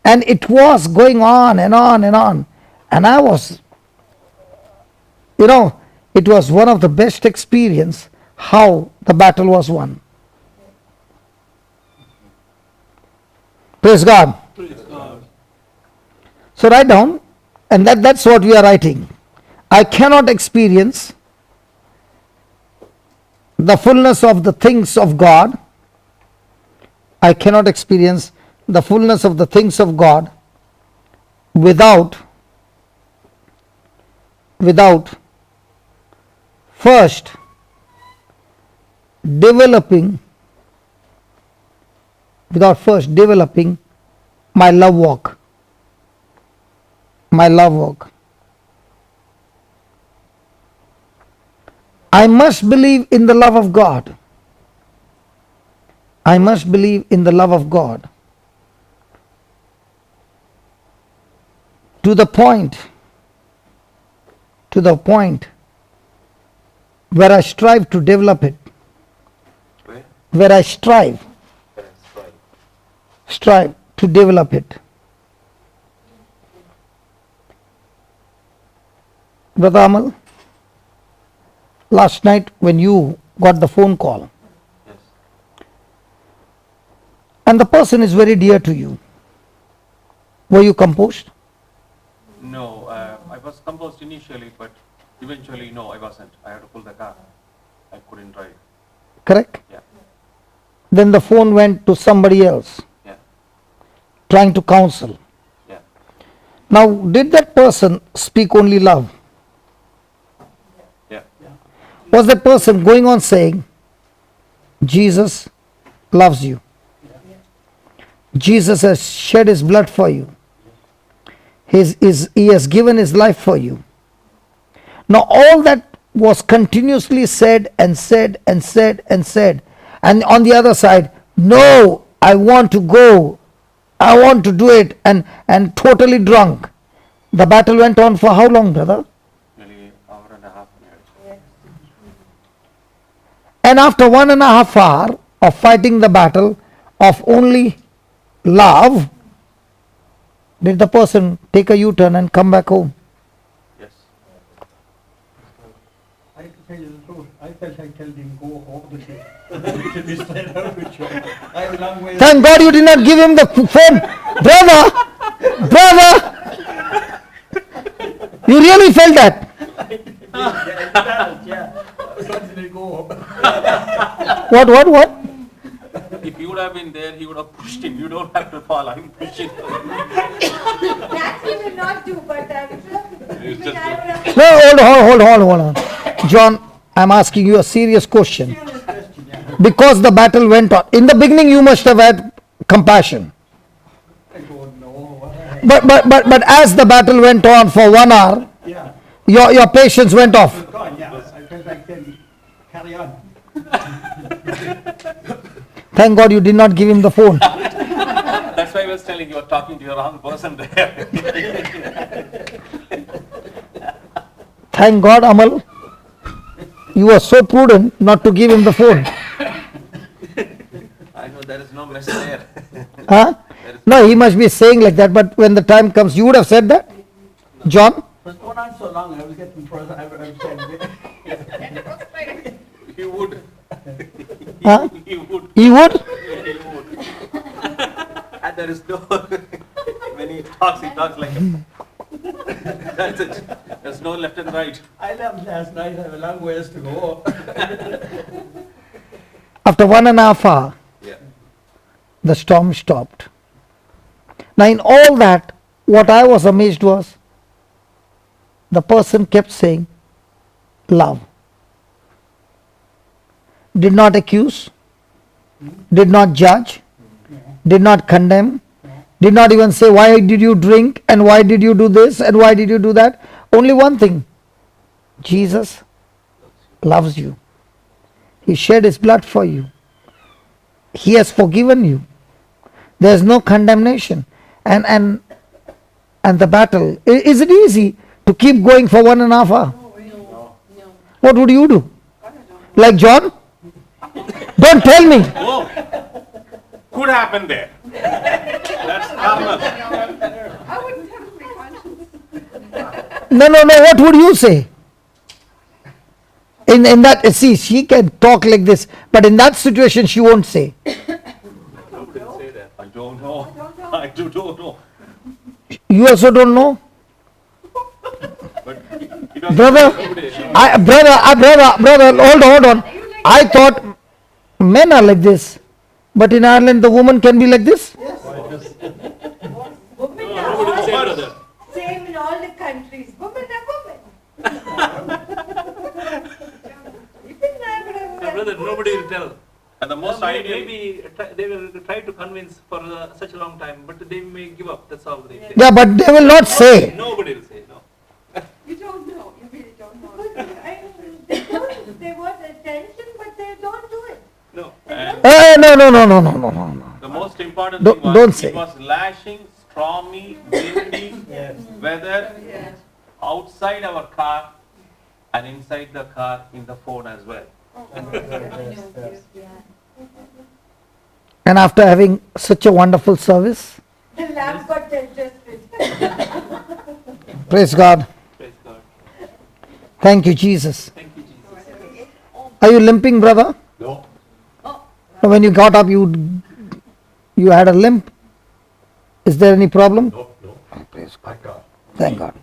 And it was going on and on and on. And I was, it was one of the best experience how the battle was won. Praise God. Praise God. So write down, and that's what we are writing. I cannot experience the fullness of the things of God I cannot experience the fullness of the things of God without first developing my love walk. I must believe in the love of God. To the point where I strive to develop it. Where I strive to develop it. Brother Amal, last night when you got the phone call, Yes. and the person is very dear to you, were you composed? No, I was composed initially, but eventually, no, I wasn't. I had to pull the car. I couldn't drive. Correct? Yeah, Then the phone went to somebody else, yeah, trying to counsel. yeah. Now, did that person speak only love? Yeah. Was that person going on saying, Jesus loves you? Jesus has shed his blood for you. He has given his life for you. Now all that was continuously said and said and said and said. And on the other side, no, I want to go. I want to do it. And totally drunk. The battle went on for how long, brother? Nearly hour and a half. And after 1.5 hours of fighting the battle of only love, did the person take a U-turn and come back home? Yes. I have to tell you the truth. I felt I told him go home with you. To be straight out with you. I have a long way. Thank God you did not give him the phone. Brother, you really felt that? Yeah. I was wanting to go. What? If you would have been there, he would have pushed him. You don't have to fall. I'm pushing. That he will not do, but It's even just I would have. No, hold on. John, I'm asking you a serious question. Because the battle went on. In the beginning you must have had compassion. I don't know. But as the battle went on for 1 hour, Yeah. your patience went off. It's gone, yeah. I felt like then carry on. Thank God you did not give him the phone. That's why I was telling you are talking to your wrong person there. Thank God, Amal, you were so prudent not to give him the phone. I know there is no mess there. Huh? No, he must be saying like that, but when the time comes, you would have said that? John? It was going on so long, I was getting frozen. I was saying, You would. Huh? You would. He would? You would. And there is no. When he talks like a. That's it. There's no left and right. I left last night, I have a long ways to go. After 1.5 hours, Yeah. the storm stopped. Now in all that, what I was amazed was, the person kept saying, love. Did not accuse, did not judge, did not condemn, did not even say, why did you drink and why did you do this and why did you do that? Only one thing, Jesus loves you. He shed his blood for you. He has forgiven you. There is no condemnation. And the battle, is it easy to keep going for 1.5 hours? No. What would you do? Like John? Don't tell me. Oh, could happen there. That's normal. I wouldn't have my conscience. No, what would you say? In that, see, she can talk like this, but in that situation she won't say. I wouldn't say that. I don't know. I don't know. You also don't know? But it was Brother, brother, hold on. I thought men are like this. But in Ireland, the woman can be like this? Women Nobody are will say, all brother. same in all the countries. Women are women. Even Brother, nobody will tell. And the most ideal. Maybe they will try to convince for such a long time, but they may give up. That's all they say. Yeah, but they will not say. Nobody will say no. You don't know, you really don't know. they want attention, but they don't do it. No. And No. the most important Don't- thing was don't say. it was lashing, stormy, windy Yes. weather Yes. outside our car and inside the car in the phone as well. And after having such a wonderful service, The lamp got adjusted. praise God. Praise God. Thank you, Jesus. Thank you, Jesus. Are you limping, brother? No. When you got up, you had a limp. Is there any problem? No. Praise God. Thank God. Thank God.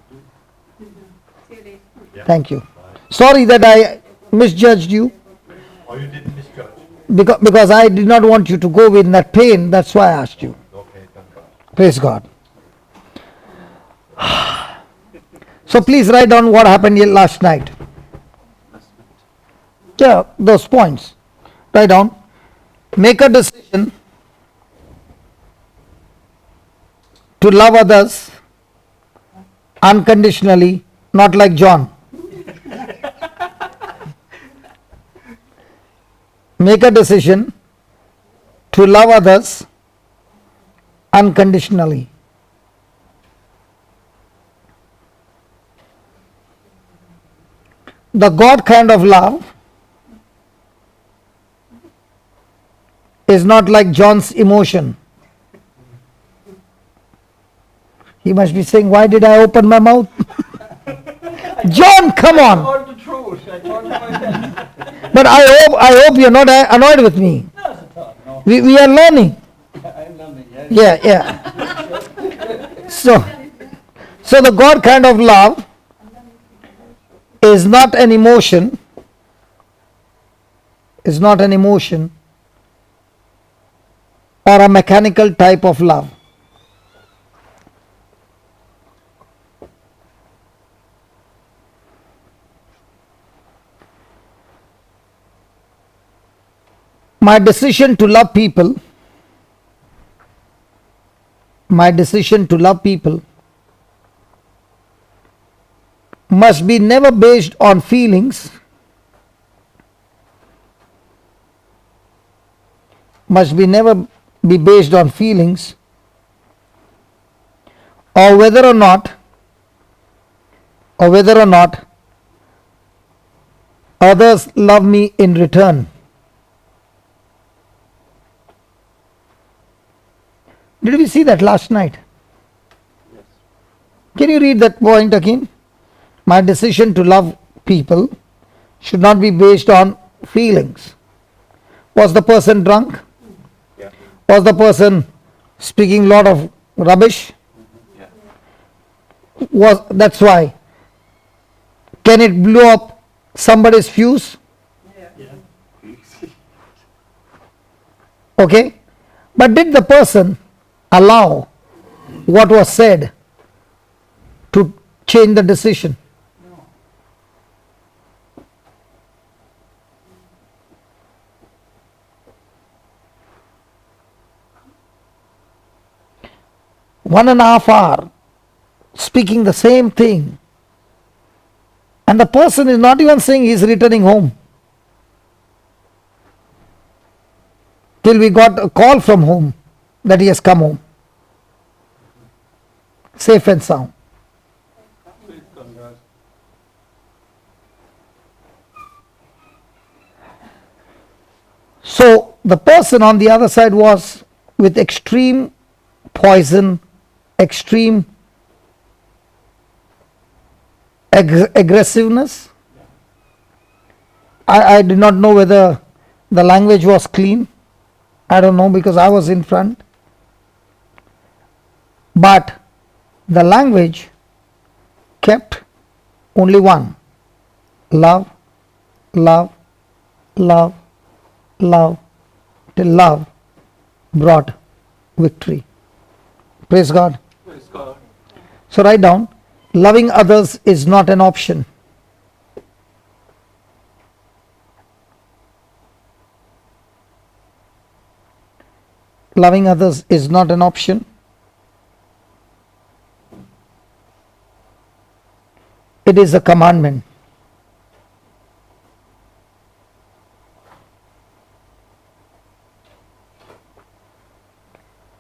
See you later. Thank you. Sorry that I misjudged you Oh, you didn't misjudge. because I did not want you to go with that pain. That's why I asked you. Okay, thank God. Praise God. So please write down what happened last night. Yeah, those points. Write down. Make a decision to love others unconditionally, not like John. Make a decision to love others unconditionally. The God kind of love is not like John's emotion. He must be saying, why did I open my mouth? John, come I on. told the truth. I told you myself. But I hope you're not annoyed with me. Not at all, no. We are learning. I'm learning, yes. Yeah. So the God kind of love is not an emotion. Is not an emotion or a mechanical type of love. My decision to love people must be never based on feelings, or whether or not others love me in return. Did we see that last night? Yes. Can you read that point again? My decision to love people should not be based on feelings. Was the person drunk? Yeah. Was the person speaking a lot of rubbish? Yeah. That's why. Can it blow up somebody's fuse? Okay? But did the person allow what was said to change the decision? No. 1.5 hours speaking the same thing, and the person is not even saying he is returning home. Till we got a call from home that he has come home, safe and sound. So the person on the other side was with extreme poison, extreme aggressiveness. I did not know whether the language was clean. I don't know because I was in front. But the language kept only one: love, love, love, love, till love brought victory. Praise God. Praise God. So write down, loving others is not an option. Loving others is not an option. It is a commandment.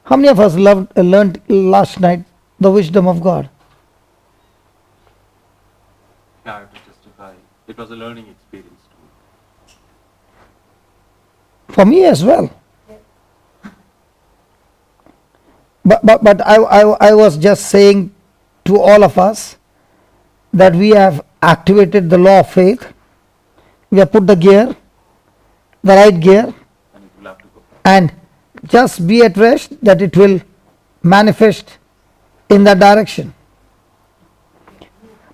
How many of us learned last night the wisdom of God? Yeah, I have to justify. It was a learning experience to me. For me as well. But I was just saying to all of us that we have activated the law of faith. We have put the gear, the right gear, And it will have to go. and just be at rest that it will manifest in that direction.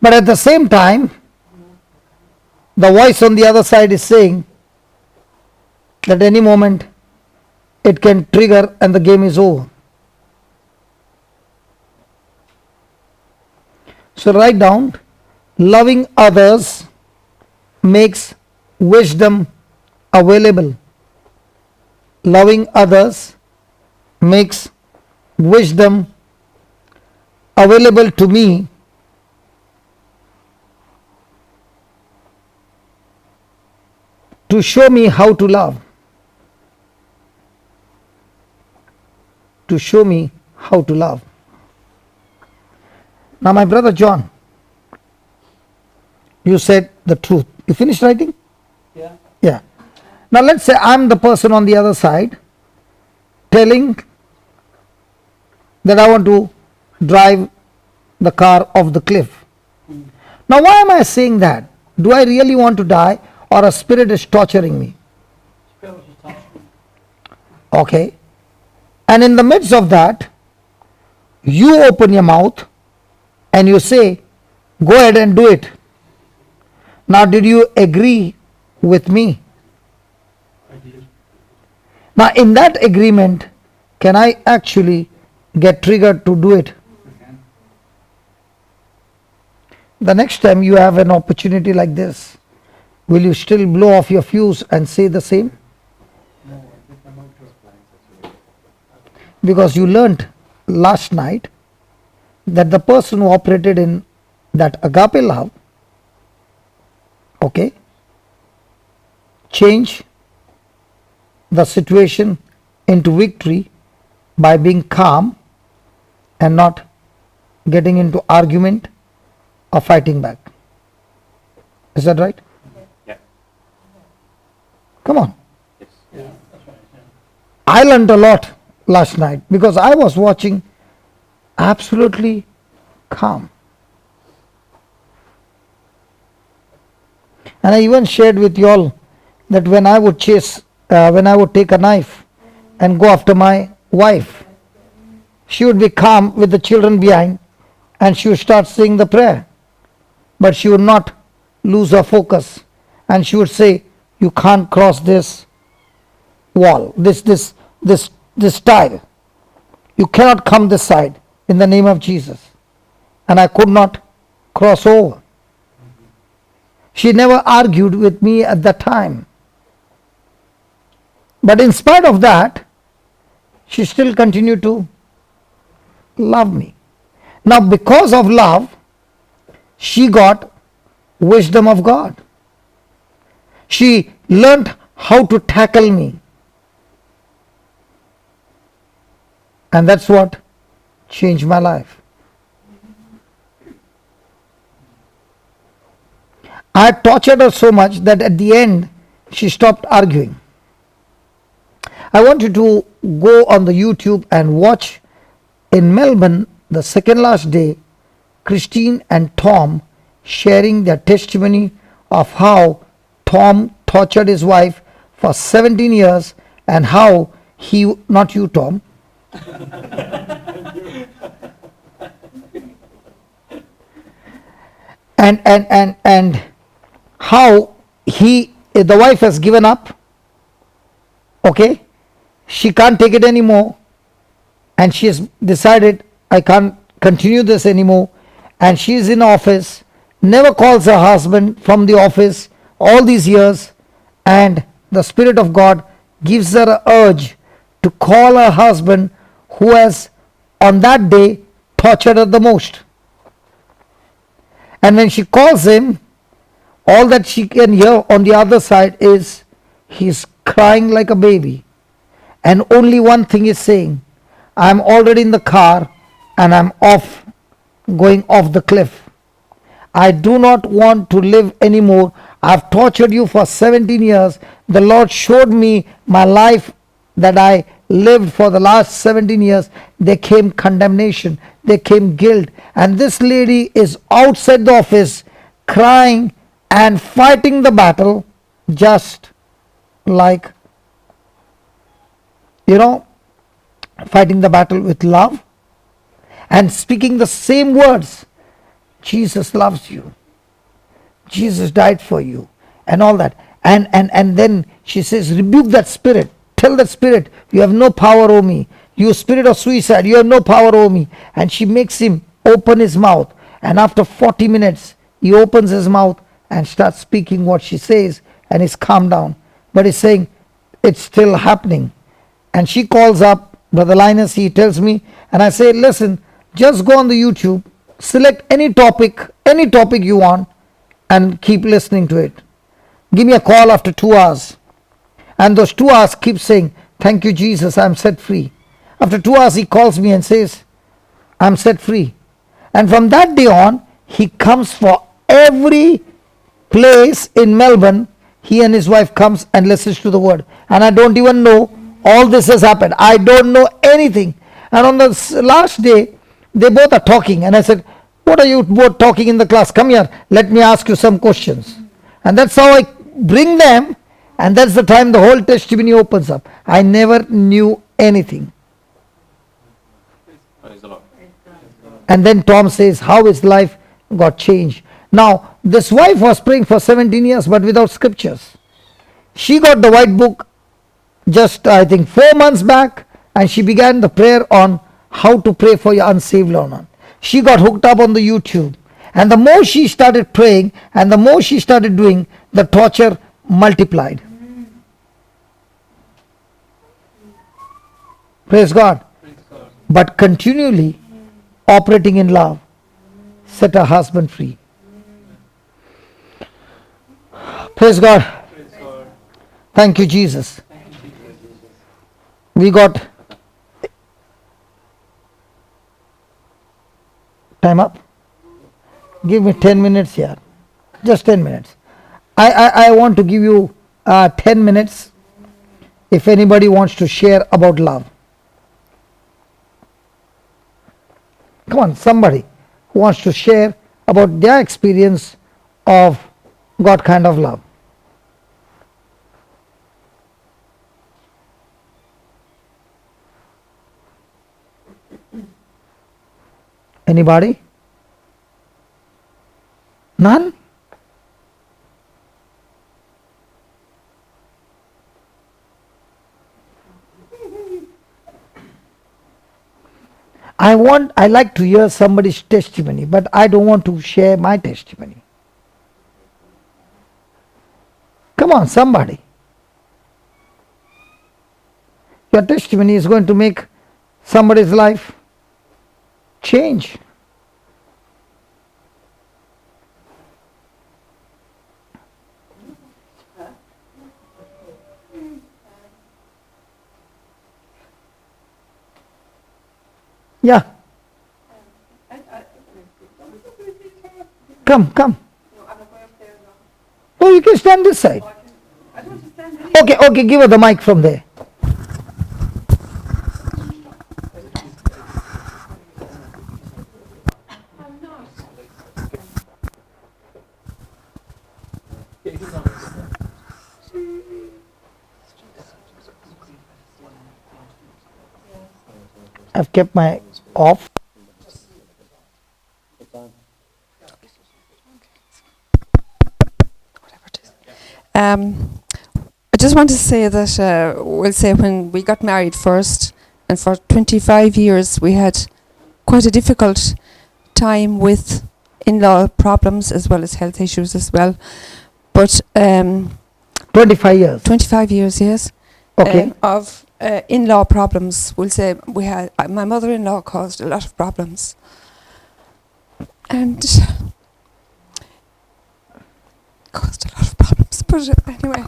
But at the same time, the voice on the other side is saying that any moment it can trigger and the game is over. So write down, loving others makes wisdom available. Loving others makes wisdom available to me to show me how to love. To show me how to love. Now, my brother John, you said the truth. You finished writing? Yeah. Yeah. Now, let's say I'm the person on the other side telling that I want to drive the car off the cliff. Now, why am I saying that? Do I really want to die, or a spirit is torturing me? Spirit is touching. Okay. And in the midst of that, you open your mouth and you say, go ahead and do it. Now, did you agree with me? I did. Now, in that agreement, can I actually get triggered to do it? Again. The next time you have an opportunity like this, will you still blow off your fuse and say the same? No, I think I'm out of Because you learnt last night that the person who operated in that agape love, okay, change the situation into victory by being calm and not getting into argument or fighting back. Is that right? Yeah. Come on. Yes. Yeah, that's right. Yeah. I learned a lot last night because I was watching absolutely calm. And I even shared with you all that when I would when I would take a knife and go after my wife, she would be calm with the children behind and she would start saying the prayer. But she would not lose her focus and she would say, you can't cross this wall, this tile. You cannot come this side in the name of Jesus. And I could not cross over. She never argued with me at that time. But in spite of that, she still continued to love me. Now, because of love, she got wisdom of God. She learned how to tackle me. And that's what changed my life. I tortured her so much that at the end, she stopped arguing. I want you to go on the YouTube and watch in Melbourne, the second last day, Christine and Tom sharing their testimony of how Tom tortured his wife for 17 years and how he, not you Tom, and how the wife has given up, okay, she can't take it anymore, and she has decided, I can't continue this anymore, and she is in office, never calls her husband from the office all these years, and the Spirit of God gives her an urge to call her husband, who has on that day tortured her the most. And when she calls him, all that she can hear on the other side is he's crying like a baby, and only one thing is saying, I'm already in the car and I'm going off the cliff. I do not want to live anymore. I've tortured you for 17 years. The Lord showed me my life that I lived for the last 17 years. There came condemnation, there came guilt, and this lady is outside the office crying and fighting the battle, just like, fighting the battle with love and speaking the same words. Jesus loves you, Jesus died for you, and all that. And then she says, rebuke that spirit, tell that spirit, you have no power over me, you spirit of suicide, you have no power over me. And she makes him open his mouth, and after 40 minutes he opens his mouth and starts speaking what she says, and he's calmed down. But he's saying it's still happening. And she calls up Brother Linus, he tells me, and I say, listen, just go on the YouTube, select any topic you want, and keep listening to it. Give me a call after 2 hours. And those 2 hours keep saying, thank you Jesus, I'm set free. After 2 hours he calls me and says, I'm set free. And from that day on, he comes for every place in Melbourne. He and his wife comes and listens to the word. And I don't even know all this has happened. I don't know anything. And on the last day, they both are talking. And I said, what are you both talking in the class? Come here, let me ask you some questions. And that's how I bring them. And that's the time the whole testimony opens up. I never knew anything. Praise the Lord. And then Tom says how his life got changed. Now, this wife was praying for 17 years but without scriptures. She got the white book just, I think, 4 months back, and she began the prayer on how to pray for your unsaved loved one. She got hooked up on the YouTube. And the more she started praying and the more she started doing, the torture multiplied. Praise God. But continually operating in love set her husband free. Praise God. Thank you, Jesus. We got time up. Give me 10 minutes here. Just 10 minutes. I want to give you 10 minutes if anybody wants to share about love. Come on, somebody who wants to share about their experience of God kind of love. Anybody? None? I like to hear somebody's testimony, but I don't want to share my testimony. Come on, somebody. Your testimony is going to make somebody's life change. Yeah. Come. Oh, you can stand this side. Okay, give her the mic from there. I've kept my off. I just want to say that we'll say when we got married first, and for 25 years we had quite a difficult time with in-law problems as well as health issues as well. But 25 years. 25 years, yes. Okay. Of in-law problems, we'll say we had. My mother-in-law caused a lot of problems, and caused a lot of problems. But anyway,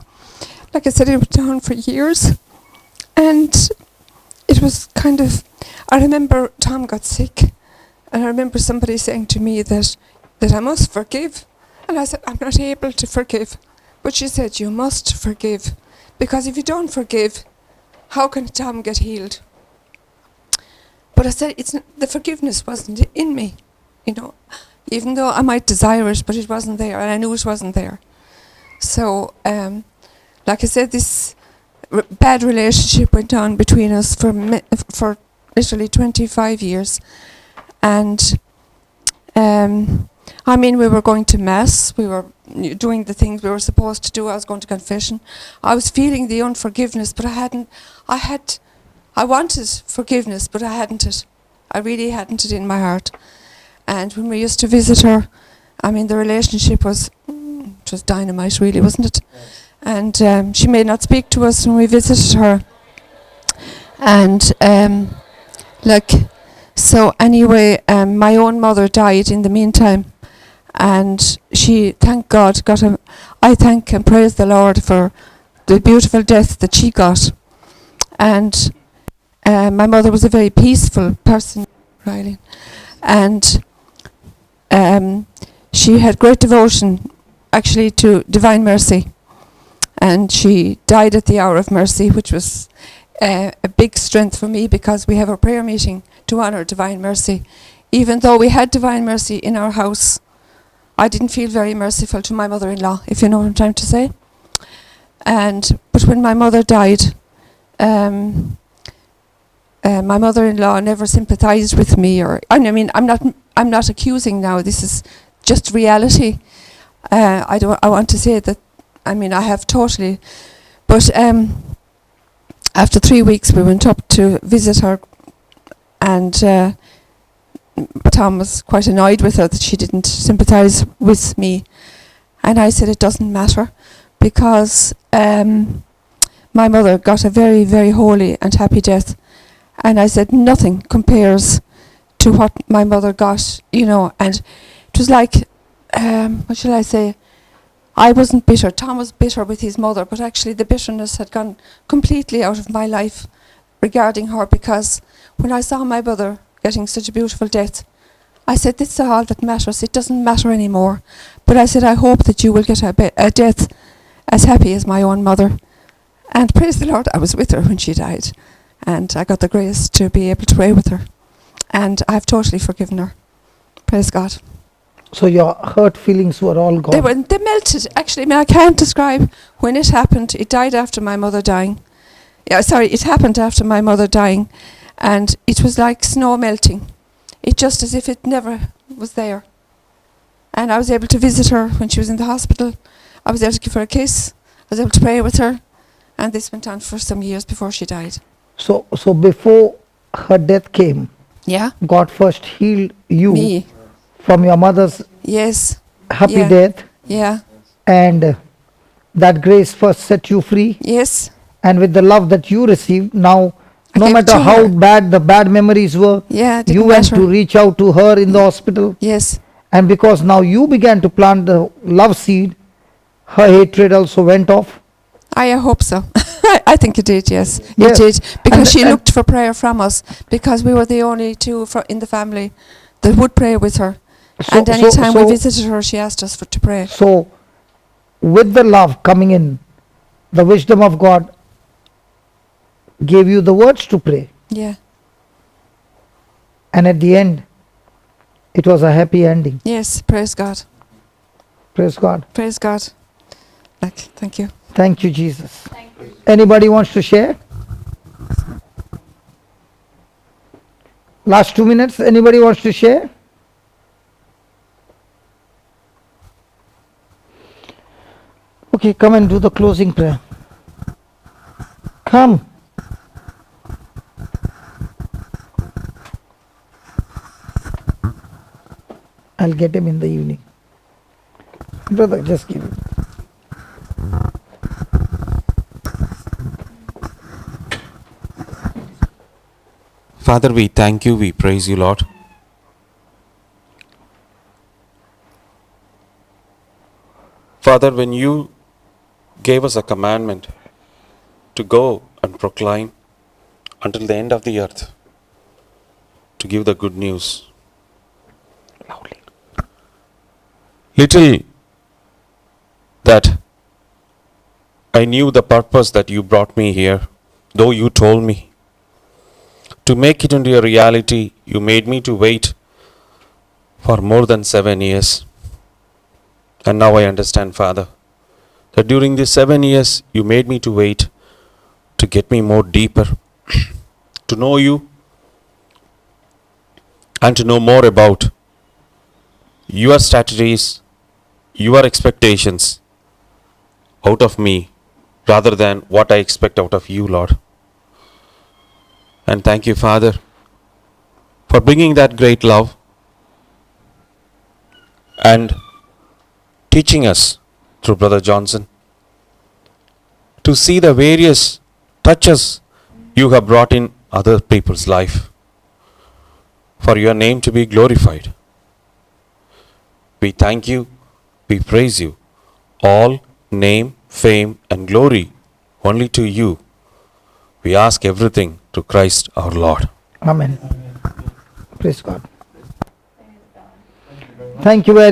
like I said, it went on for years, and it was kind of. I remember Tom got sick, and I remember somebody saying to me that I must forgive, and I said I'm not able to forgive, but she said you must forgive, because if you don't forgive, how can Tom get healed? But I said the forgiveness wasn't in me, you know, even though I might desire it, but it wasn't there, and I knew it wasn't there. So, like I said, this bad relationship went on between us for literally 25 years, and I mean, we were going to mass, we were doing the things we were supposed to do. I was going to confession. I was feeling the unforgiveness, but I wanted forgiveness, but I hadn't it. I really hadn't it in my heart. And when we used to visit her, I mean, the relationship was, it was dynamite really, wasn't it? Yes. And she may not speak to us when we visited her. And so anyway, my own mother died in the meantime. And she, thank God, I thank and praise the Lord for the beautiful death that she got. And my mother was a very peaceful person, Riley. And she had great devotion, actually, to Divine Mercy. And she died at the hour of mercy, which was a big strength for me, because we have a prayer meeting to honour Divine Mercy. Even though we had Divine Mercy in our house, I didn't feel very merciful to my mother-in-law, if you know what I'm trying to say. But when my mother died, my mother-in-law never sympathised with me, I mean, I'm not accusing now. This is just reality. I want to say that. I mean, I have totally. But after 3 weeks, we went up to visit her, and Tom was quite annoyed with her that she didn't sympathise with me. And I said it doesn't matter, because my mother got a very, very holy and happy death. And I said nothing compares to what my mother got, you know. And it was like, what shall I say? I wasn't bitter. Tom was bitter with his mother, but actually the bitterness had gone completely out of my life regarding her, because when I saw my mother getting such a beautiful death, I said, this is all that matters. It doesn't matter anymore. But I said, I hope that you will get a death as happy as my own mother. And praise the Lord, I was with her when she died. And I got the grace to be able to pray with her. And I've totally forgiven her. Praise God. So your hurt feelings were all gone? They melted. Actually, I mean, I can't describe when it happened. It died after my mother dying. It happened after my mother dying. And it was like snow melting. It just as if it never was there. And I was able to visit her when she was in the hospital. I was able to give her a kiss. I was able to pray with her. And this went on for some years before she died. So before her death came, yeah, God first healed you me from your mother's happy death. Yeah. And that grace first set you free. Yes. And with the love that you received, now no matter how bad the bad memories were, you went to reach out to her in the hospital. Yes. And because now you began to plant the love seed, her hatred also went off. I hope so. I think it did, yes. It did. Because she looked for prayer from us, because we were the only two in the family that would pray with her. And anytime we visited her, she asked us to pray. So, with the love coming in, the wisdom of God gave you the words to pray. Yeah. And at the end, it was a happy ending. Yes, praise God. Praise God. Praise God. Thank you. Thank you, Jesus. Thank you. Anybody wants to share? Last 2 minutes, anybody wants to share? Okay, come and do the closing prayer. Come. I'll get him in the evening. Brother, just give him. Father, we thank you, we praise you, Lord. Father, when you gave us a commandment to go and proclaim until the end of the earth, to give the good news. Loudly. Little that I knew the purpose that you brought me here, though you told me. To make it into a reality, you made me to wait for more than 7 years. And now I understand, Father, that during these 7 years, you made me to wait to get me more deeper, to know you, and to know more about your strategies, your expectations out of me, rather than what I expect out of you, Lord. And thank you, Father, for bringing that great love and teaching us through Brother Johnson to see the various touches you have brought in other people's life for your name to be glorified. We thank you, we praise you. All name, fame and glory only to you. We ask everything to Christ our Lord. Amen. Praise God. Thank you very